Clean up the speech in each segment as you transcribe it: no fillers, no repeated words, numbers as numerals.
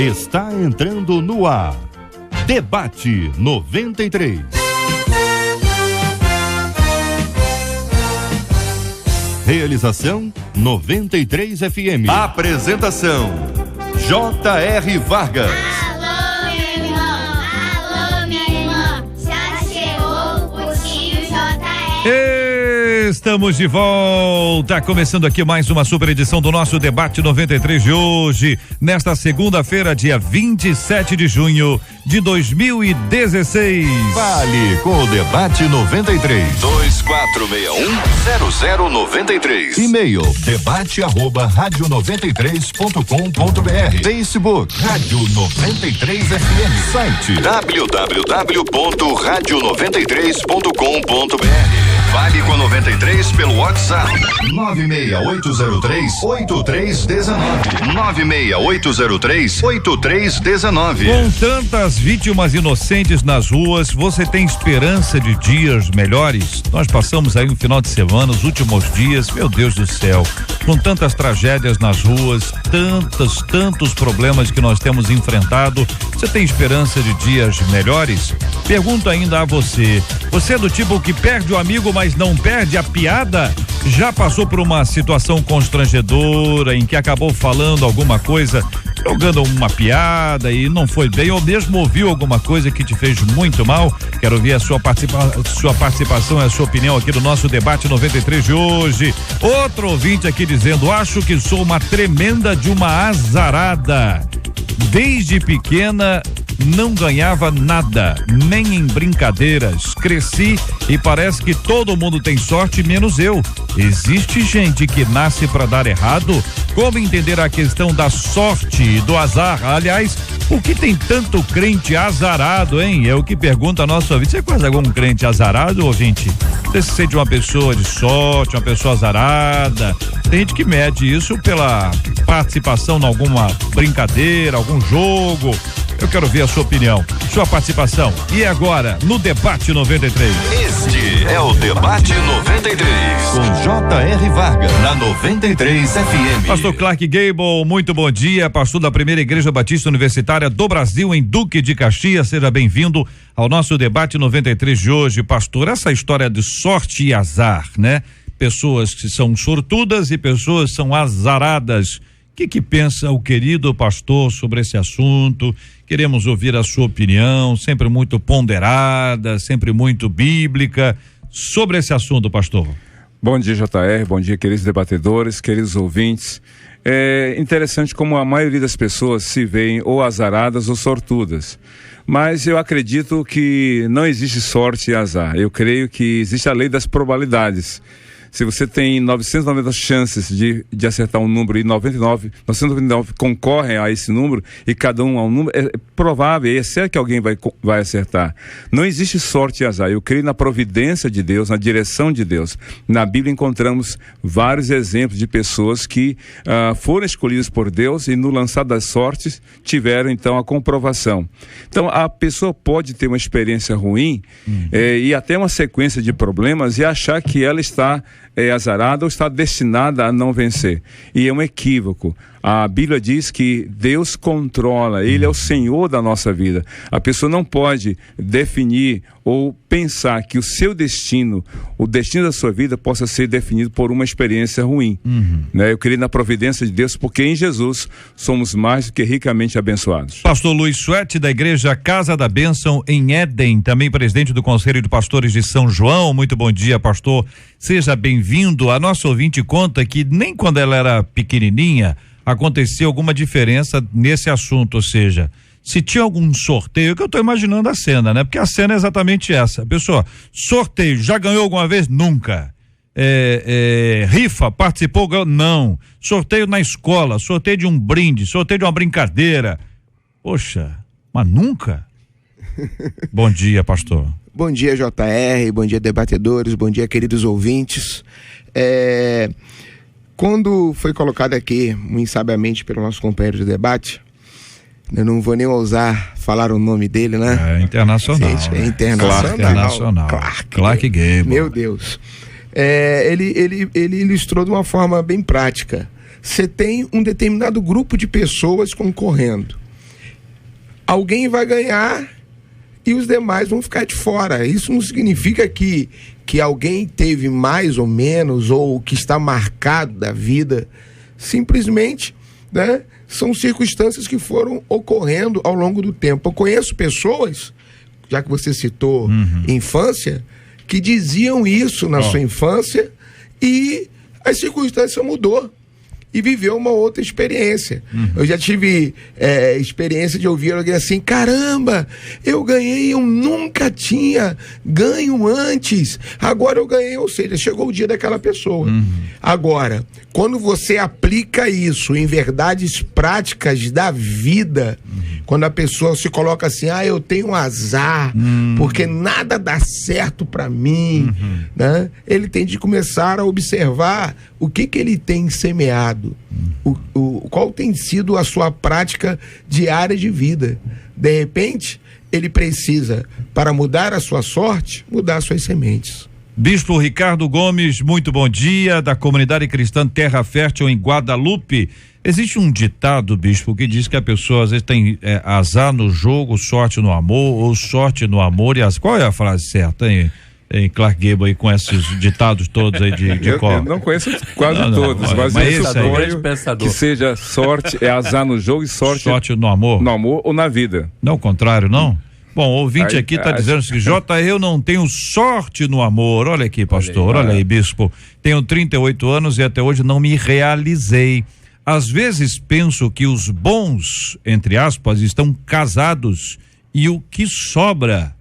está entrando no ar. Debate 93. Realização 93 FM. Apresentação J.R. Vargas. Alô, meu irmão, alô, minha irmã, já chegou o tio J.R. Estamos de volta, começando aqui mais uma super edição do nosso Debate 93 de hoje, nesta segunda-feira, dia 27 de junho de 2016. Fale com o Debate 93. 2461-0093. E-mail debate@radio93.com.br. Facebook Rádio 93 FM. Site www.radio93.com.br. Fale com 93 pelo WhatsApp 96803-8319. 96803-8319. Com tantas vítimas inocentes nas ruas, você tem esperança de dias melhores? Nós passamos aí um final de semana, os últimos dias, meu Deus do céu, com tantas tragédias nas ruas, tantos problemas que nós temos enfrentado. Você tem esperança de dias melhores? Pergunto ainda a você. Você é do tipo que perde o amigo, mas não perde a piada? Já passou por uma situação constrangedora em que acabou falando alguma coisa, jogando uma piada e não foi bem, ou mesmo ouviu alguma coisa que te fez muito mal? Quero ouvir a sua participação e a sua opinião aqui no nosso Debate 93 de hoje. Outro ouvinte aqui dizendo: acho que sou uma tremenda de uma azarada. Desde pequena não ganhava nada, nem em brincadeiras. Cresci e parece que todo mundo tem sorte, menos eu. Existe gente que nasce para dar errado? Como entender a questão da sorte e do azar? Aliás, por que tem tanto crente azarado, hein? É o que pergunta a nossa ouvinte. Você conhece algum crente azarado, ouvinte? Você se sente uma pessoa de sorte, uma pessoa azarada? Tem gente que mede isso pela participação em alguma brincadeira, algum jogo. Eu quero ver a sua opinião, sua participação. E agora, no Debate 93. Este é o Debate 93, com J.R. Vargas, na 93 FM. Pastor Clark Gable, muito bom dia, pastor da Primeira Igreja Batista Universitária do Brasil, em Duque de Caxias. Seja bem-vindo ao nosso Debate 93 de hoje, pastor. Essa história de sorte e azar, né? Pessoas que são sortudas e pessoas que são azaradas. O que pensa o querido pastor sobre esse assunto? Queremos ouvir a sua opinião, sempre muito ponderada, sempre muito bíblica, sobre esse assunto, pastor. Bom dia, J.R., bom dia, queridos debatedores, queridos ouvintes. É interessante como a maioria das pessoas se veem ou azaradas ou sortudas. Mas eu acredito que não existe sorte e azar. Eu creio que existe a lei das probabilidades. Se você tem 990 chances de acertar um número e 999 concorrem a esse número e cada um a um número, é provável, é certo que alguém vai acertar. Não existe sorte e azar. Eu creio na providência de Deus, na direção de Deus. Na Bíblia encontramos vários exemplos de pessoas que foram escolhidas por Deus e no lançar das sortes tiveram então a comprovação. Então a pessoa pode ter uma experiência ruim e até uma sequência de problemas e achar que ela está azarada ou está destinada a não vencer. E é um equívoco. A Bíblia diz que Deus controla, Ele é o Senhor da nossa vida. A pessoa não pode definir ou pensar que o seu destino, o destino da sua vida possa ser definido por uma experiência ruim. Né? Eu creio na providência de Deus, porque em Jesus somos mais do que ricamente abençoados. Pastor Luiz Suete, da Igreja Casa da Bênção em Éden, também presidente do Conselho de Pastores de São João. Muito bom dia, pastor. Seja bem-vindo. A nossa ouvinte conta que nem quando ela era pequenininha aconteceu alguma diferença nesse assunto, ou seja, se tinha algum sorteio, que eu estou imaginando a cena, né? Porque a cena é exatamente essa. Pessoa, sorteio, já ganhou alguma vez? Nunca. Rifa, participou? Ganhou? Não. Sorteio na escola, sorteio de um brinde, sorteio de uma brincadeira. Poxa, mas nunca? Bom dia, pastor. Bom dia, J.R., bom dia, debatedores, bom dia, queridos ouvintes. Quando foi colocado aqui, muito sabiamente, pelo nosso companheiro de debate, eu não vou nem ousar falar o nome dele, né? Internacional. Gente, é internacional. Clark Gable. Meu Deus. Ele ilustrou de uma forma bem prática. Você tem um determinado grupo de pessoas concorrendo. alguém vai ganhar e os demais vão ficar de fora. Isso não significa que alguém teve mais ou menos, ou que está marcado da vida. Simplesmente, né, são circunstâncias que foram ocorrendo ao longo do tempo. Eu conheço pessoas, já que você citou infância, que diziam isso na sua infância e a circunstância mudou e viveu uma outra experiência. Eu já tive experiência de ouvir alguém assim: caramba, eu ganhei, eu nunca tinha ganho antes, agora eu ganhei. Ou seja, chegou o dia daquela pessoa. Agora, quando você aplica isso em verdades práticas da vida, quando a pessoa se coloca assim: eu tenho um azar, porque nada dá certo para mim, né? Ele tem de começar a observar o que ele tem semeado, qual tem sido a sua prática diária de vida. De repente, ele precisa, para mudar a sua sorte, mudar suas sementes. Bispo Ricardo Gomes, muito bom dia, da comunidade cristã Terra Fértil em Guadalupe. Existe um ditado, bispo, que diz que a pessoa às vezes tem azar no jogo, sorte no amor, ou sorte no amor e azar. Qual é a frase certa, hein? Em Clark Gable aí, com esses ditados todos aí de qual? Eu não conheço quase todos, mas eu suponho que seja sorte, azar no jogo e sorte no amor. No amor ou na vida. Não, o contrário, não? Bom, o ouvinte aqui está dizendo que eu não tenho sorte no amor. Olha aqui, pastor, olha aí, bispo. Tenho 38 anos e até hoje não me realizei. Às vezes penso que os bons, entre aspas, estão casados e o que sobra,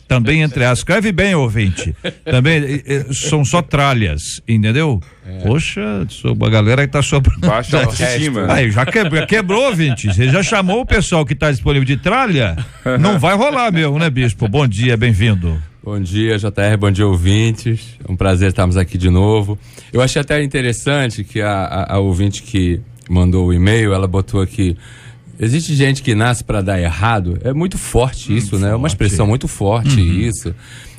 também entre aspas, escreve bem, ouvinte, também são só tralhas, entendeu? Poxa, a galera que tá sobrando. Baixa autoestima. Aí, já quebrou, ouvinte, você já chamou o pessoal que tá disponível de tralha? Não vai rolar mesmo, né, bispo? Bom dia, bem-vindo. Bom dia, JR, bom dia, ouvintes. É um prazer estarmos aqui de novo. Eu achei até interessante que a ouvinte que mandou o e-mail, ela botou aqui: existe gente que nasce para dar errado. É muito forte isso, né? É uma expressão muito forte isso.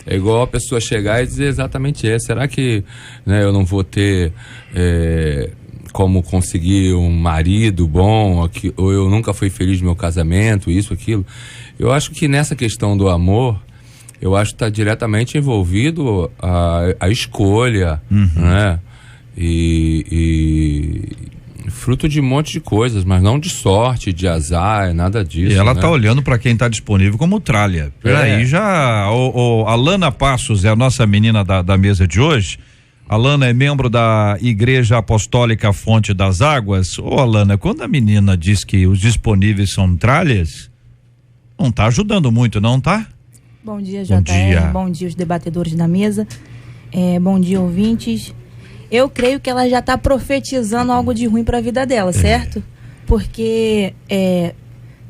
É igual a pessoa chegar e dizer exatamente isso. Será que, né, eu não vou ter como conseguir um marido bom, ou eu nunca fui feliz no meu casamento, isso, aquilo? Eu acho que nessa questão do amor, eu acho que está diretamente envolvido a escolha, né? E fruto de um monte de coisas, mas não de sorte, de azar, nada disso. E ela né? tá olhando para quem tá disponível como tralha. Peraí, já a Lana Passos é a nossa menina da mesa de hoje. A Lana é membro da Igreja Apostólica Fonte das Águas. Ô, Alana, quando a menina diz que os disponíveis são tralhas, não tá ajudando muito, não tá? Bom dia, JR. Bom dia, os debatedores da mesa. Bom dia, ouvintes. Eu creio que ela já está profetizando algo de ruim para a vida dela, certo? Porque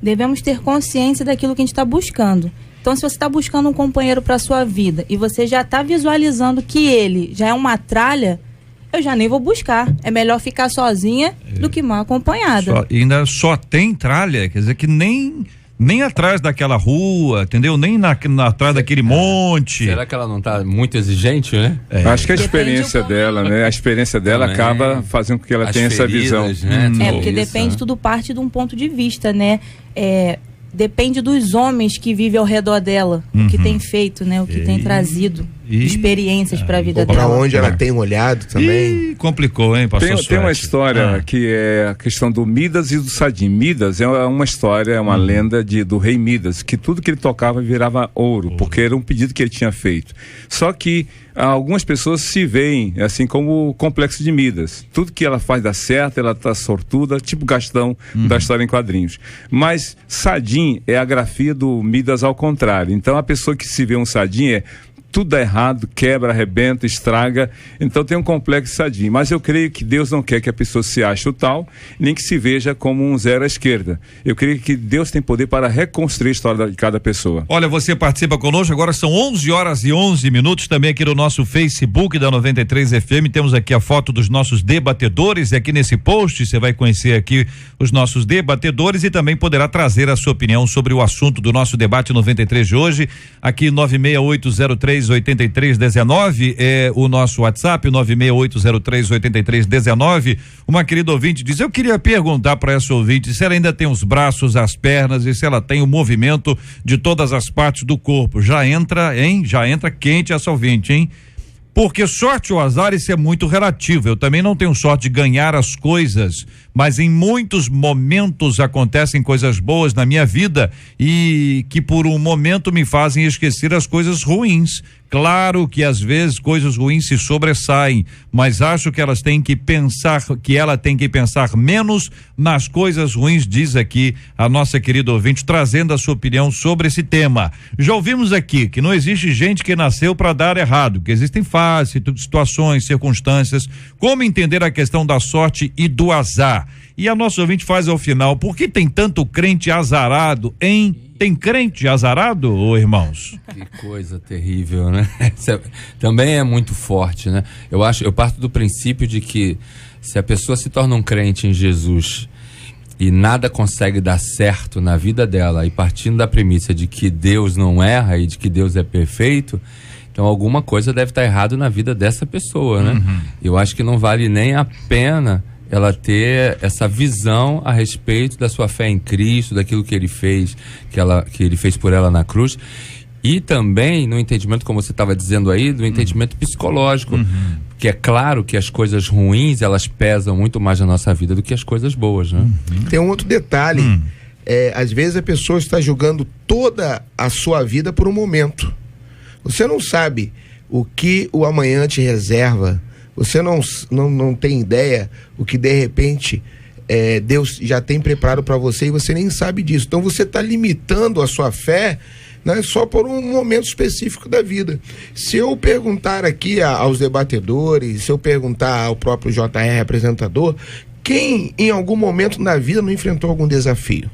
devemos ter consciência daquilo que a gente está buscando. Então, se você está buscando um companheiro para sua vida e você já está visualizando que ele já é uma tralha, eu já nem vou buscar. É melhor ficar sozinha do que mal acompanhada. Ainda só tem tralha, quer dizer que nem atrás daquela rua, entendeu? Nem atrás daquele monte. Será que ela não está muito exigente, né? Acho que a experiência dela, né? A experiência dela acaba fazendo com que ela tenha essa visão. Né? Porque depende, tudo parte de um ponto de vista, né? Depende dos homens que vivem ao redor dela, o que tem feito, né? O que tem trazido experiências para a vida dela. Para onde ela tem olhado também. Complicou, hein, pastor? Tem uma história que é a questão do Midas e do Sadim. Midas é uma história, é uma lenda do rei Midas, que tudo que ele tocava virava ouro, porque era um pedido que ele tinha feito. Só que algumas pessoas se veem assim como o complexo de Midas. Tudo que ela faz dá certo, ela tá sortuda, tipo Gastão da história em quadrinhos. Mas Sadim é a grafia do Midas ao contrário. Então a pessoa que se vê um Sadim tudo dá errado, quebra, arrebenta, estraga. Então tem um complexo Sadim. Mas eu creio que Deus não quer que a pessoa se ache o tal, nem que se veja como um zero à esquerda. Eu creio que Deus tem poder para reconstruir a história de cada pessoa. Olha, você participa conosco, agora são 11h11, também aqui no nosso Facebook da 93 FM, temos aqui a foto dos nossos debatedores, e aqui nesse post você vai conhecer aqui os nossos debatedores e também poderá trazer a sua opinião sobre o assunto do nosso debate 93 de hoje, aqui 96803 968038319 é o nosso WhatsApp, 968038319. Uma querida ouvinte diz: eu queria perguntar para essa ouvinte se ela ainda tem os braços, as pernas e se ela tem o movimento de todas as partes do corpo. Já entra quente essa ouvinte, hein? Porque sorte ou azar, isso é muito relativo. Eu também não tenho sorte de ganhar as coisas, mas em muitos momentos acontecem coisas boas na minha vida e que por um momento me fazem esquecer as coisas ruins. Claro que às vezes coisas ruins se sobressaem, mas acho que ela tem que pensar menos nas coisas ruins, diz aqui a nossa querida ouvinte, trazendo a sua opinião sobre esse tema. Já ouvimos aqui que não existe gente que nasceu para dar errado, que existem fases, situações, circunstâncias. Como entender a questão da sorte e do azar? E a nossa ouvinte faz ao final: por que tem tanto crente azarado, hein? Tem crente azarado, ô irmãos? Que coisa terrível, né? Também é muito forte, né? Eu parto do princípio de que se a pessoa se torna um crente em Jesus e nada consegue dar certo na vida dela, e partindo da premissa de que Deus não erra e de que Deus é perfeito, então alguma coisa deve estar errado na vida dessa pessoa, né? Eu acho que não vale nem a pena ela ter essa visão a respeito da sua fé em Cristo, daquilo que ele fez, que ele fez por ela na cruz, e também no entendimento, como você estava dizendo aí, do entendimento psicológico, que é claro que as coisas ruins, elas pesam muito mais na nossa vida do que as coisas boas, né? Tem um outro detalhe, às vezes a pessoa está julgando toda a sua vida por um momento. Você não sabe o que o amanhã te reserva. Você não tem ideia o que de repente Deus já tem preparado para você e você nem sabe disso. Então você está limitando a sua fé, né, só por um momento específico da vida. Se eu perguntar aqui aos debatedores, se eu perguntar ao próprio JR apresentador, quem em algum momento na vida não enfrentou algum desafio?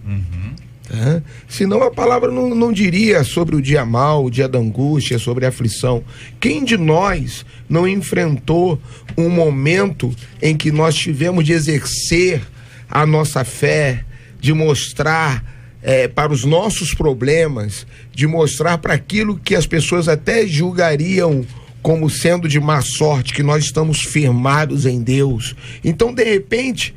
Senão a palavra não diria sobre o dia mau, o dia da angústia, sobre a aflição. Quem de nós não enfrentou um momento em que nós tivemos de exercer a nossa fé, de mostrar para os nossos problemas, de mostrar para aquilo que as pessoas até julgariam como sendo de má sorte, que nós estamos firmados em Deus? Então, de repente,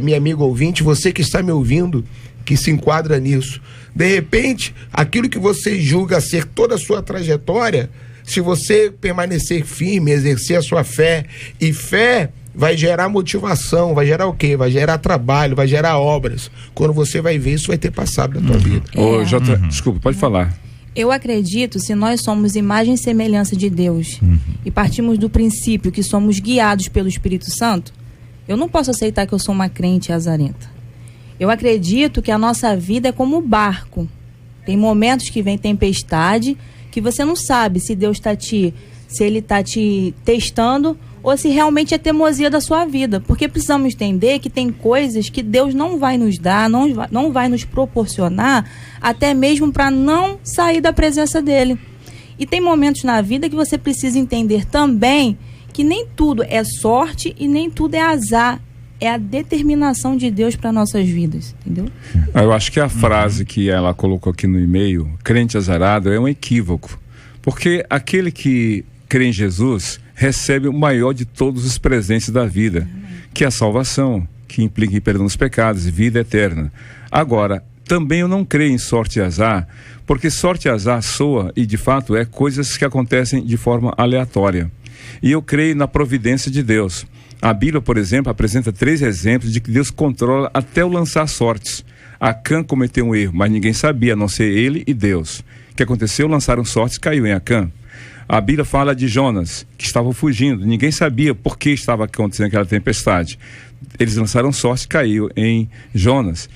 minha amiga ouvinte, você que está me ouvindo, que se enquadra nisso, de repente, aquilo que você julga ser toda a sua trajetória, se você permanecer firme, exercer a sua fé, e fé vai gerar motivação, vai gerar o quê? Vai gerar trabalho, vai gerar obras. Quando você vai ver, isso vai ter passado na tua vida. Ô, Jota, desculpa, pode falar. Eu acredito, se nós somos imagem e semelhança de Deus, e partimos do princípio que somos guiados pelo Espírito Santo, eu não posso aceitar que eu sou uma crente azarenta. Eu acredito que a nossa vida é como um barco. Tem momentos que vem tempestade, que você não sabe se Deus se ele está te testando ou se realmente é teimosia da sua vida. Porque precisamos entender que tem coisas que Deus não vai nos dar, não vai nos proporcionar, até mesmo para não sair da presença dele. E tem momentos na vida que você precisa entender também que nem tudo é sorte e nem tudo é azar. É a determinação de Deus para nossas vidas, entendeu? Eu acho que a frase que ela colocou aqui no e-mail, crente azarado, é um equívoco. Porque aquele que crê em Jesus recebe o maior de todos os presentes da vida, que é a salvação, que implica em perdão dos pecados e vida eterna. Agora, também eu não creio em sorte e azar, porque sorte e azar soa, e de fato é coisas que acontecem de forma aleatória. E eu creio na providência de Deus. A Bíblia, por exemplo, apresenta 3 exemplos de que Deus controla até o lançar sortes. Acã cometeu um erro, mas ninguém sabia, a não ser ele e Deus. O que aconteceu? Lançaram sortes, caiu em Acã. A Bíblia fala de Jonas, que estava fugindo. Ninguém sabia por que estava acontecendo aquela tempestade. Eles lançaram sorte e caiu em Jonas.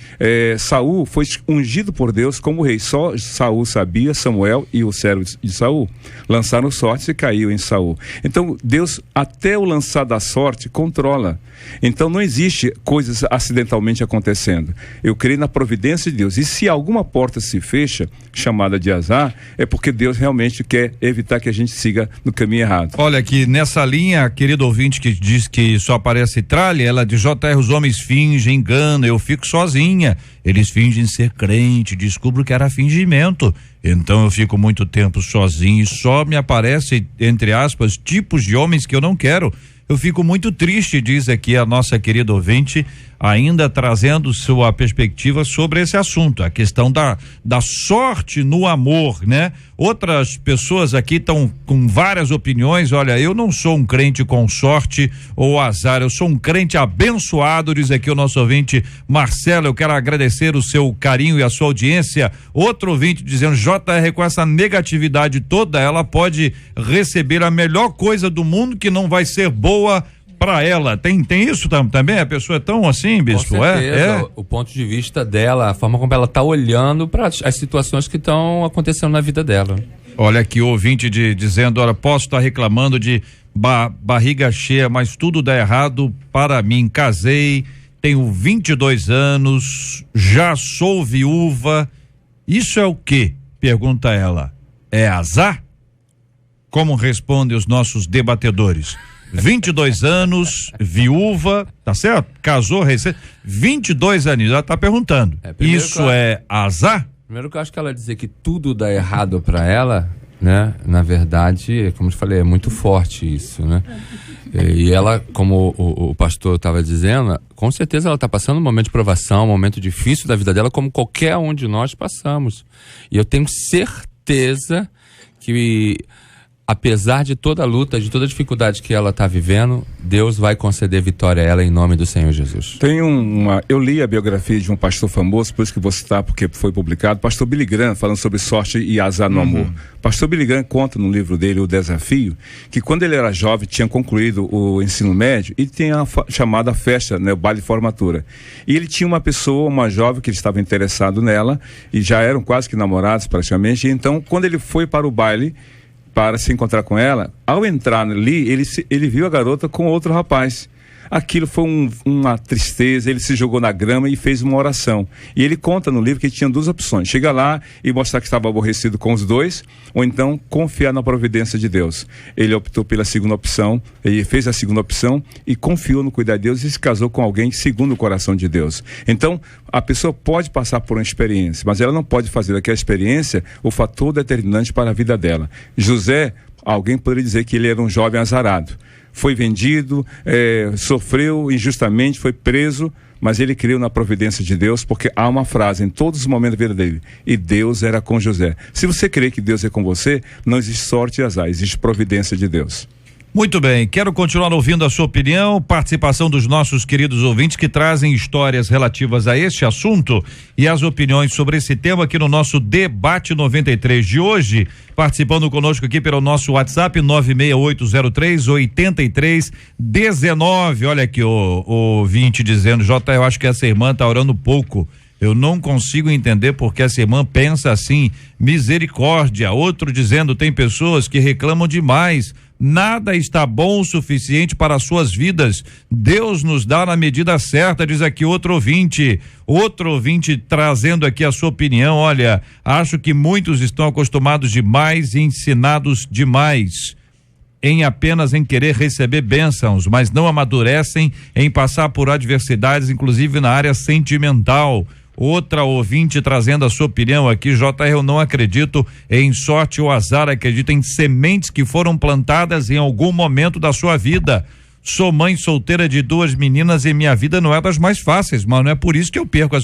Saul foi ungido por Deus como rei. Só Saul sabia, Samuel e o servo de Saul. Lançaram sorte e caiu em Saul. Então, Deus, até o lançar da sorte, controla. Então, não existe coisas acidentalmente acontecendo. Eu creio na providência de Deus. E se alguma porta se fecha, chamada de azar, é porque Deus realmente quer evitar que a gente siga no caminho errado. Olha, aqui nessa linha, a querida ouvinte que diz que só aparece tralha, ela diz que JR, os homens fingem, enganam, eu fico sozinha. Eles fingem ser crente, descubro que era fingimento. Então eu fico muito tempo sozinho e só me aparece, entre aspas, tipos de homens que eu não quero. Eu fico muito triste, diz aqui a nossa querida ouvinte, ainda trazendo sua perspectiva sobre esse assunto, a questão da sorte no amor, né? Outras pessoas aqui estão com várias opiniões. Olha, eu não sou um crente com sorte ou azar, eu sou um crente abençoado, diz aqui o nosso ouvinte Marcelo. Eu quero agradecer o seu carinho e a sua audiência. Outro ouvinte dizendo: JR, com essa negatividade toda, ela pode receber a melhor coisa do mundo que não vai ser boa para ela. Tem isso também? A pessoa é tão assim, bispo? Com certeza, o ponto de vista dela, a forma como ela está olhando para as situações que estão acontecendo na vida dela. Olha aqui o ouvinte dizendo: olha, posso estar reclamando de barriga cheia, mas tudo dá errado para mim. Casei, tenho 22 anos, já sou viúva. Isso é o quê? Pergunta ela. É azar? Como respondem os nossos debatedores? 22 anos, viúva, tá certo? Casou recente, 22 anos, ela tá perguntando. Isso é azar? Primeiro que eu acho que ela dizer que tudo dá errado para ela, né? Na verdade, como eu falei, é muito forte isso, né? E ela, como o pastor estava dizendo, com certeza ela está passando um momento de provação, um momento difícil da vida dela, como qualquer um de nós passamos. E eu tenho certeza que, apesar de toda a luta, de toda a dificuldade que ela está vivendo, Deus vai conceder vitória a ela em nome do Senhor Jesus. Eu li a biografia de um pastor famoso, por isso que vou citar, porque foi publicado, pastor Billy Graham, falando sobre sorte e azar no amor. Pastor Billy Graham conta no livro dele, O Desafio, que quando ele era jovem, tinha concluído o ensino médio e tinha a chamada festa, né, o baile de formatura. E ele tinha uma pessoa, uma jovem, que ele estava interessado nela, e já eram quase que namorados praticamente. E então, quando ele foi para o baile, para se encontrar com ela, ao entrar ali, ele viu a garota com outro rapaz. Aquilo foi uma tristeza, ele se jogou na grama e fez uma oração. E ele conta no livro que tinha duas opções: chegar lá e mostrar que estava aborrecido com os dois, ou então confiar na providência de Deus. Ele optou pela segunda opção, ele fez a segunda opção e confiou no cuidado de Deus e se casou com alguém segundo o coração de Deus. Então, a pessoa pode passar por uma experiência, mas ela não pode fazer daquela experiência o fator determinante para a vida dela. José, alguém poderia dizer que ele era um jovem azarado. Foi vendido, sofreu injustamente, foi preso, mas ele creu na providência de Deus, porque há uma frase em todos os momentos da vida dele: e Deus era com José. Se você crê que Deus é com você, não existe sorte e azar, existe providência de Deus. Muito bem, quero continuar ouvindo a sua opinião, participação dos nossos queridos ouvintes que trazem histórias relativas a este assunto e as opiniões sobre esse tema aqui no nosso Debate 93 de hoje. Participando conosco aqui pelo nosso WhatsApp 96803-8319. Olha aqui o ouvinte dizendo: eu acho que essa irmã tá orando pouco. Eu não consigo entender porque essa irmã pensa assim, misericórdia. Outro dizendo: tem pessoas que reclamam demais. Nada está bom o suficiente para as suas vidas. Deus nos dá na medida certa, diz aqui outro ouvinte. Outro ouvinte trazendo aqui a sua opinião: olha, acho que muitos estão acostumados demais e ensinados demais apenas em querer receber bênçãos, mas não amadurecem em passar por adversidades, inclusive na área sentimental. Outra ouvinte trazendo a sua opinião aqui: JR, eu não acredito em sorte ou azar, acredito em sementes que foram plantadas em algum momento da sua vida. Sou mãe solteira de 2 meninas e minha vida não é das mais fáceis, mas não é por isso que eu perco a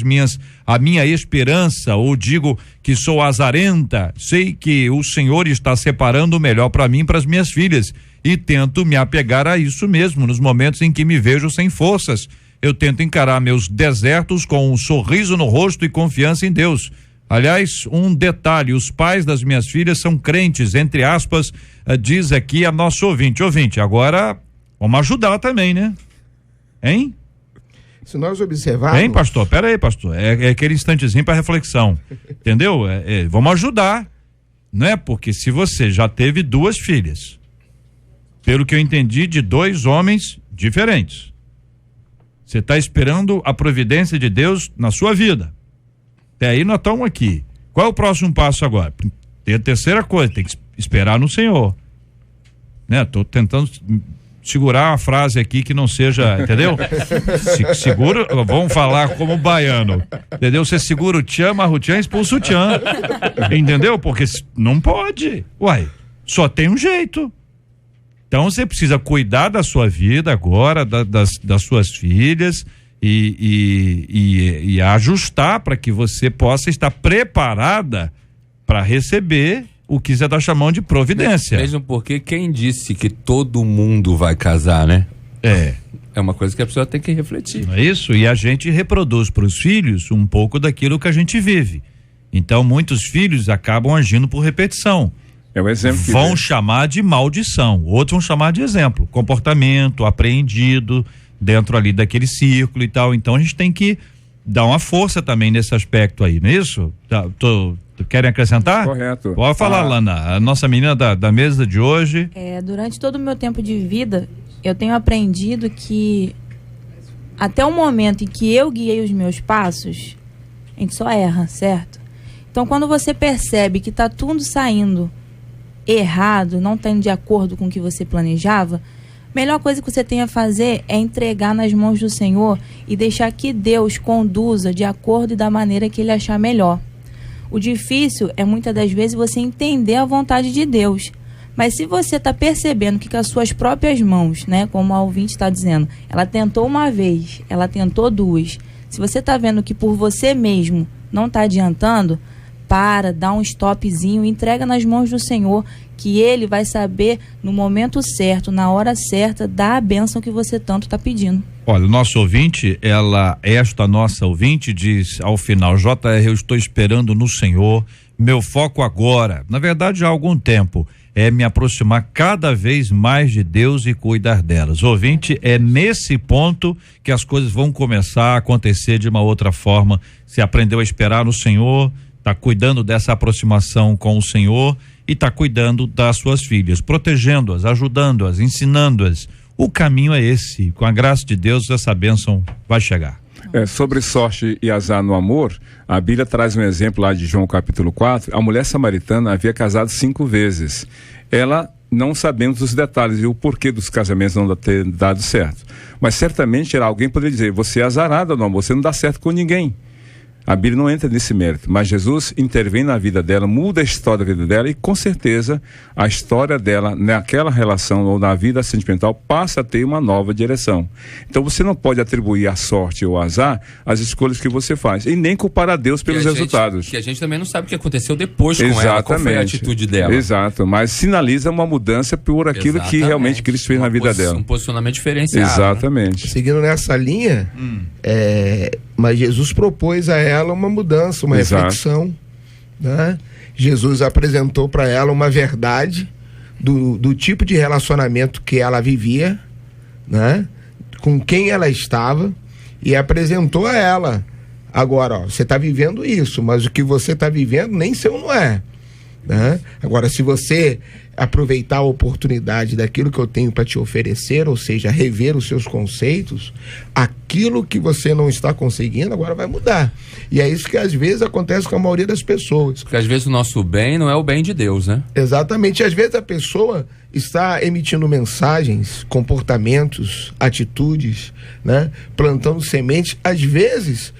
minha esperança ou digo que sou azarenta. Sei que o Senhor está separando o melhor para mim e para as minhas filhas e tento me apegar a isso mesmo nos momentos em que me vejo sem forças. Eu tento encarar meus desertos com um sorriso no rosto e confiança em Deus. Aliás, um detalhe: os pais das minhas filhas são crentes, entre aspas, diz aqui a nosso ouvinte. Ouvinte, agora vamos ajudar também, né? Hein? Se nós observarmos... Hein, pastor? Pera aí, pastor. É aquele instantezinho para reflexão. Entendeu? Vamos ajudar. Não é? Porque se você já teve 2 filhas, pelo que eu entendi, de 2 homens diferentes, você está esperando a providência de Deus na sua vida. Até aí nós estamos aqui. Qual é o próximo passo agora? Tem a terceira coisa: tem que esperar no Senhor. Né? Tô tentando segurar uma frase aqui que não seja, entendeu? Segura, vamos falar como baiano, entendeu? Você segura o tchan, amarra o tchan, expulsa o tchan, entendeu? Porque não pode, uai, só tem um jeito. Então você precisa cuidar da sua vida agora, das suas filhas e ajustar para que você possa estar preparada para receber o que você está chamando de providência. Mesmo porque quem disse que todo mundo vai casar, né? É uma coisa que a pessoa tem que refletir. Não é isso? E a gente reproduz para os filhos um pouco daquilo que a gente vive. Então muitos filhos acabam agindo por repetição. É um exemplo. Vão chamar de maldição, outros vão chamar de exemplo, comportamento apreendido dentro ali daquele círculo e tal. Então a gente tem que dar uma força também nesse aspecto aí, não é isso? Querem acrescentar? Correto. Pode falar, Lana, a nossa menina da mesa de hoje. Durante todo o meu tempo de vida, eu tenho aprendido que até o momento em que eu guiei os meus passos, a gente só erra, certo? Então quando você percebe que tá tudo saindo errado, não está indo de acordo com o que você planejava, a melhor coisa que você tem a fazer é entregar nas mãos do Senhor e deixar que Deus conduza de acordo e da maneira que Ele achar melhor. O difícil é muitas das vezes você entender a vontade de Deus. Mas se você está percebendo que com as suas próprias mãos, né, como a ouvinte está dizendo, ela tentou uma vez, ela tentou duas. Se você está vendo que por você mesmo não está adiantando, dá um stopzinho, entrega nas mãos do Senhor, que Ele vai saber no momento certo, na hora certa, dar a bênção que você tanto está pedindo. Olha, o nosso ouvinte, esta nossa ouvinte diz ao final: JR, eu estou esperando no Senhor, meu foco agora, na verdade já há algum tempo, é me aproximar cada vez mais de Deus e cuidar delas. Ouvinte, é nesse ponto que as coisas vão começar a acontecer de uma outra forma. Se aprendeu a esperar no Senhor, está cuidando dessa aproximação com o Senhor e está cuidando das suas filhas, protegendo-as, ajudando-as, ensinando-as. O caminho é esse. Com a graça de Deus, essa bênção vai chegar. Sobre sorte e azar no amor, a Bíblia traz um exemplo lá de João capítulo 4. A mulher samaritana havia casado 5 vezes. Ela, não sabemos os detalhes e o porquê dos casamentos não ter dado certo. Mas certamente alguém poderia dizer: você é azarada no amor, você não dá certo com ninguém. A Bíblia não entra nesse mérito, mas Jesus intervém na vida dela, muda a história da vida dela e com certeza a história dela naquela relação ou na vida sentimental passa a ter uma nova direção. Então você não pode atribuir a sorte ou azar às escolhas que você faz e nem culpar a Deus pelos resultados. Que a gente também não sabe o que aconteceu depois com ela, qual foi a atitude dela. Exato, mas sinaliza uma mudança por aquilo que realmente Cristo fez na vida dela. Um posicionamento diferenciado. Exatamente. Né? Seguindo nessa linha, mas Jesus propôs a ela uma mudança, uma reflexão, né? Jesus apresentou para ela uma verdade do tipo de relacionamento que ela vivia, né? Com quem ela estava, e apresentou a ela: agora, você está vivendo isso, mas o que você está vivendo nem seu não é, né? Agora, se você aproveitar a oportunidade daquilo que eu tenho para te oferecer, ou seja, rever os seus conceitos, aquilo que você não está conseguindo agora vai mudar. E é isso que às vezes acontece com a maioria das pessoas. Porque às vezes o nosso bem não é o bem de Deus, né? Exatamente. Às vezes a pessoa está emitindo mensagens, comportamentos, atitudes, né? Plantando sementes, às vezes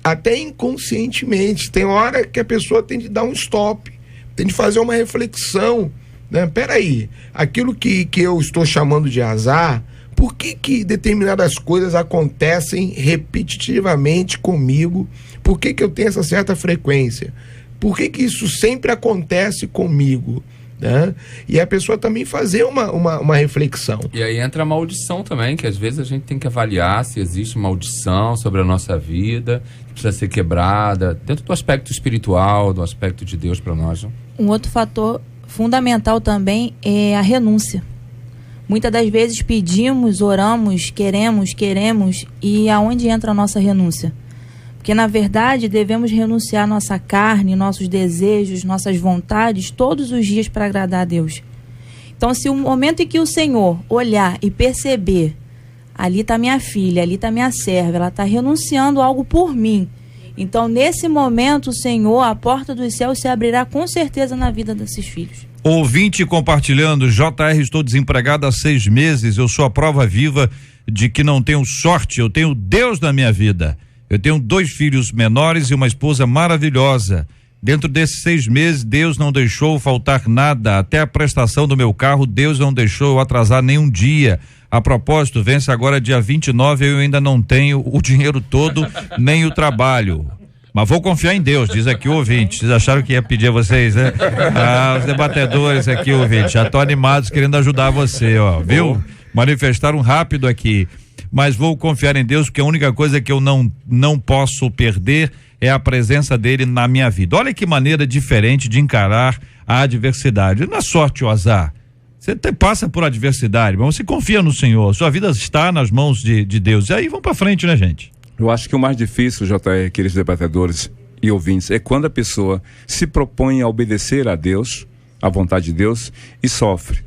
até inconscientemente. Tem hora que a pessoa tem de dar um stop, tem de fazer uma reflexão, né? Peraí, aquilo que eu estou chamando de azar, por que determinadas coisas acontecem repetitivamente comigo? Por que eu tenho essa certa frequência? Por que isso sempre acontece comigo? Né? E a pessoa também fazer uma reflexão. E aí entra a maldição também, que às vezes a gente tem que avaliar se existe maldição sobre a nossa vida, que precisa ser quebrada, dentro do aspecto espiritual, do aspecto de Deus para nós. Um outro fator fundamental também é a renúncia. Muitas das vezes pedimos, oramos, queremos, e aonde entra a nossa renúncia? Porque na verdade devemos renunciar à nossa carne, nossos desejos, nossas vontades todos os dias para agradar a Deus. Então, se o momento em que o Senhor olhar e perceber: ali está minha filha, ali está minha serva, ela está renunciando algo por mim, Então, nesse momento, o Senhor, a porta dos céus se abrirá com certeza na vida desses filhos. Ouvinte compartilhando, JR, estou desempregado há 6 meses, eu sou a prova viva de que não tenho sorte, eu tenho Deus na minha vida. Eu tenho 2 filhos menores e uma esposa maravilhosa. Dentro desses 6 meses, Deus não deixou faltar nada, até a prestação do meu carro, Deus não deixou eu atrasar nenhum dia. A propósito, vence agora dia 29, eu ainda não tenho o dinheiro todo, nem o trabalho. Mas vou confiar em Deus, diz aqui o ouvinte. Vocês acharam que ia pedir a vocês, né? Os debatedores aqui, ouvinte, já estão animados querendo ajudar você, ó, viu? Manifestaram rápido aqui. Mas vou confiar em Deus, porque a única coisa que eu não posso perder é a presença dele na minha vida. Olha que maneira diferente de encarar a adversidade. Não é sorte ou azar. Você até passa por adversidade, mas você confia no Senhor. Sua vida está nas mãos de Deus. E aí vamos para frente, né, gente? Eu acho que o mais difícil, JR, queridos debatedores e ouvintes, é quando a pessoa se propõe a obedecer a Deus, à vontade de Deus, e sofre.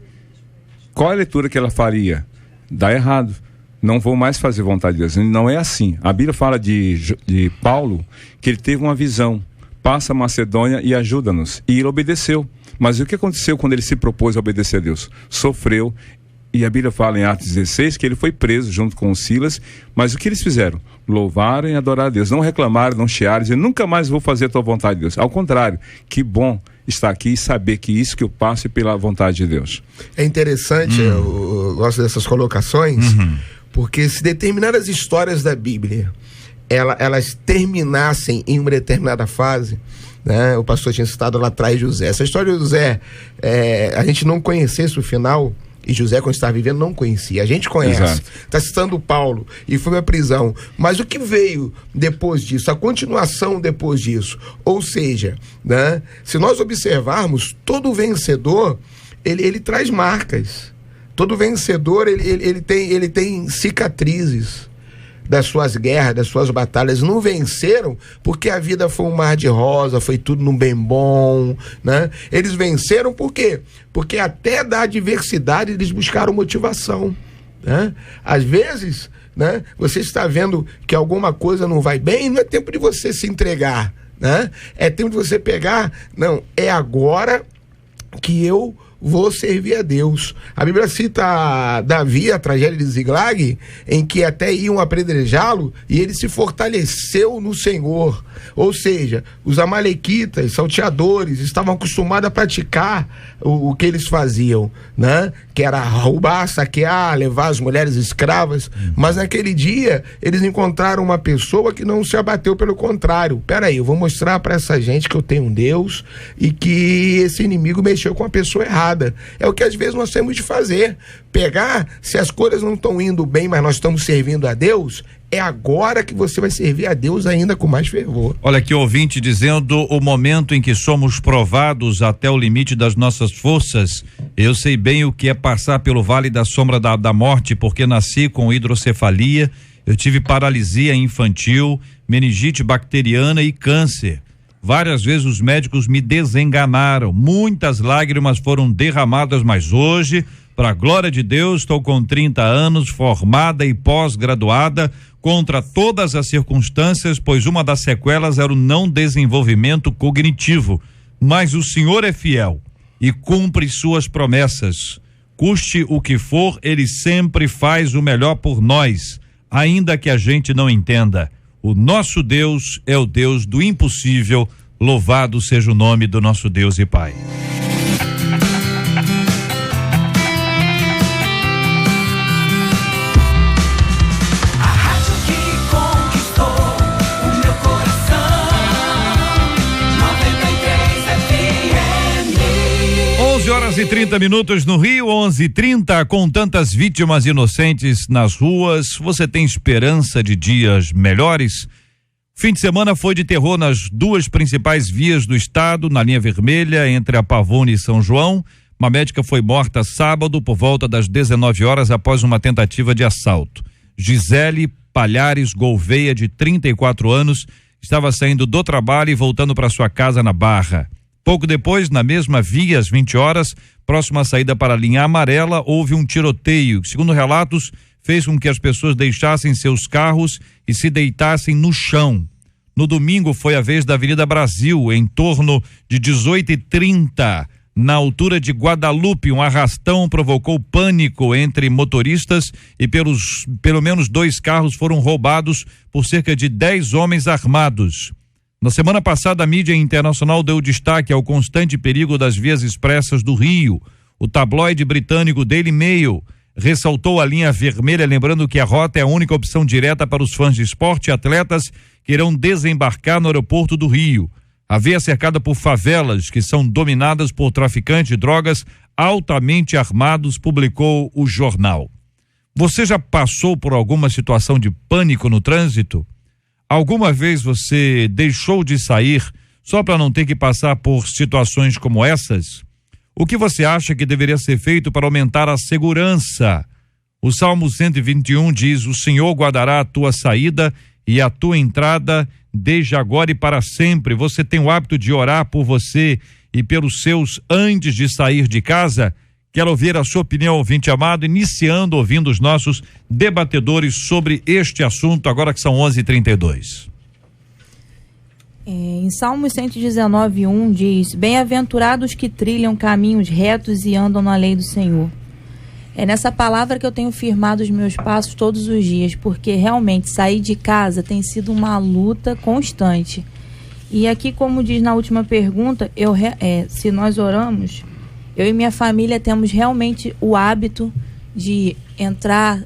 Qual é a leitura que ela faria? Dá errado. Não vou mais fazer vontade de Deus. Não é assim. A Bíblia fala de Paulo, que ele teve uma visão. Passa a Macedônia e ajuda-nos. E ele obedeceu. Mas o que aconteceu quando ele se propôs a obedecer a Deus? Sofreu. E a Bíblia fala em Atos 16 que ele foi preso junto com os Silas. Mas o que eles fizeram? Louvaram e adoraram a Deus. Não reclamaram, não chiaram, dizer, nunca mais vou fazer a tua vontade, Deus. Ao contrário, que bom estar aqui e saber que isso que eu passo é pela vontade de Deus. É interessante, eu gosto dessas colocações, porque se determinadas histórias da Bíblia, elas terminassem em uma determinada fase, né? O pastor tinha citado lá atrás José. Essa história de José, a gente não conhecesse o final, e José, quando estava vivendo, não conhecia. A gente conhece. Está citando Paulo e foi à prisão. Mas o que veio depois disso? A continuação depois disso. Ou seja, né, se nós observarmos, todo vencedor, ele traz marcas. Todo vencedor, ele tem cicatrizes das suas guerras, das suas batalhas. Não venceram porque a vida foi um mar de rosa, foi tudo num bem bom, né? Eles venceram por quê? Porque até da adversidade eles buscaram motivação, né? Às vezes, né, você está vendo que alguma coisa não vai bem, não é tempo de você se entregar, né? É tempo de você pegar, não, é agora que eu vou servir a Deus. A Bíblia cita Davi, a tragédia de Ziklag, em que até iam apedrejá-lo e ele se fortaleceu no Senhor. Ou seja, os amalequitas, salteadores, estavam acostumados a praticar o que eles faziam, né? Que era roubar, saquear, levar as mulheres escravas. Mas naquele dia eles encontraram uma pessoa que não se abateu, pelo contrário. Peraí, eu vou mostrar para essa gente que eu tenho um Deus e que esse inimigo mexeu com a pessoa errada. É o que às vezes nós temos de fazer. Pegar, se as coisas não estão indo bem, mas nós estamos servindo a Deus, é agora que você vai servir a Deus ainda com mais fervor. Olha aqui o ouvinte dizendo, o momento em que somos provados até o limite das nossas forças, eu sei bem o que é passar pelo vale da sombra da morte, porque nasci com hidrocefalia, eu tive paralisia infantil, meningite bacteriana e câncer. Várias vezes os médicos me desenganaram, muitas lágrimas foram derramadas, mas hoje, para a glória de Deus, estou com 30 anos, formada e pós-graduada, contra todas as circunstâncias, pois uma das sequelas era o não desenvolvimento cognitivo. Mas o Senhor é fiel e cumpre suas promessas. Custe o que for, Ele sempre faz o melhor por nós, ainda que a gente não entenda. O nosso Deus é o Deus do impossível, louvado seja o nome do nosso Deus e Pai. A rádio que conquistou o meu coração, 93 FM. 11h30 no Rio, 11h30, com tantas vítimas inocentes nas ruas, você tem esperança de dias melhores? Fim de semana foi de terror nas 2 principais vias do estado, na linha vermelha, entre a Pavone e São João. Uma médica foi morta sábado por volta das 19 horas após uma tentativa de assalto. Gisele Palhares Gouveia, de 34 anos, estava saindo do trabalho e voltando para sua casa na Barra. Pouco depois, na mesma via, às 20 horas, próxima à saída para a linha amarela, houve um tiroteio que, segundo relatos, fez com que as pessoas deixassem seus carros e se deitassem no chão. No domingo foi a vez da Avenida Brasil, em torno de 18h30. Na altura de Guadalupe, um arrastão provocou pânico entre motoristas e pelo menos 2 carros foram roubados por cerca de 10 homens armados. Na semana passada, a mídia internacional deu destaque ao constante perigo das vias expressas do Rio. O tabloide britânico Daily Mail ressaltou a linha vermelha, lembrando que a rota é a única opção direta para os fãs de esporte e atletas que irão desembarcar no aeroporto do Rio. A via é cercada por favelas que são dominadas por traficantes de drogas altamente armados, publicou o jornal. Você já passou por alguma situação de pânico no trânsito? Alguma vez você deixou de sair só para não ter que passar por situações como essas? O que você acha que deveria ser feito para aumentar a segurança? O Salmo 121 diz: o Senhor guardará a tua saída e a tua entrada desde agora e para sempre. Você tem o hábito de orar por você e pelos seus antes de sair de casa? Quero ouvir a sua opinião, ouvinte amado, iniciando ouvindo os nossos debatedores sobre este assunto, agora que são 11h32. Em Salmos 119:1 diz: bem-aventurados que trilham caminhos retos e andam na lei do Senhor. É nessa palavra que eu tenho firmado os meus passos todos os dias, porque realmente sair de casa tem sido uma luta constante. E aqui, como diz na última pergunta, se nós oramos, eu e minha família temos realmente o hábito de entrar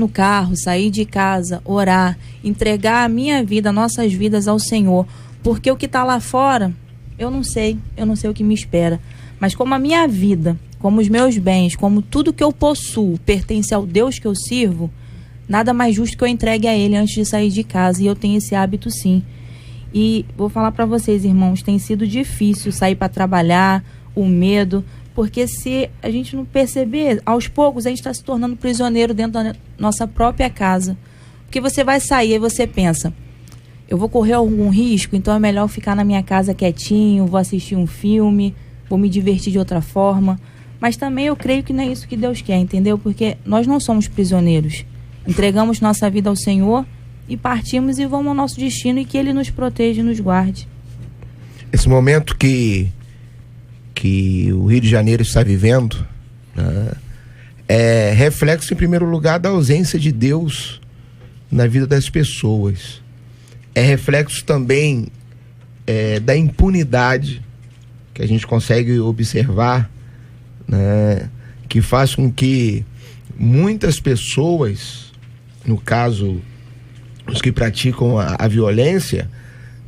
no carro, sair de casa, orar, entregar a minha vida, nossas vidas ao Senhor, porque o que está lá fora, eu não sei o que me espera, mas como a minha vida, como os meus bens, como tudo que eu possuo pertence ao Deus que eu sirvo, nada mais justo que eu entregue a Ele antes de sair de casa, e eu tenho esse hábito sim. E vou falar para vocês, irmãos, tem sido difícil sair para trabalhar, o medo, porque se a gente não perceber, aos poucos a gente está se tornando prisioneiro dentro da nossa própria casa. Porque você vai sair e você pensa, eu vou correr algum risco, então é melhor ficar na minha casa quietinho, vou assistir um filme, vou me divertir de outra forma. Mas também eu creio que não é isso que Deus quer, entendeu? Porque nós não somos prisioneiros. Entregamos nossa vida ao Senhor e partimos e vamos ao nosso destino, e que Ele nos proteja e nos guarde. Esse momento que o Rio de Janeiro está vivendo, né, é reflexo, em primeiro lugar, da ausência de Deus na vida das pessoas. É reflexo também da impunidade que a gente consegue observar, né, que faz com que muitas pessoas, no caso os que praticam a violência,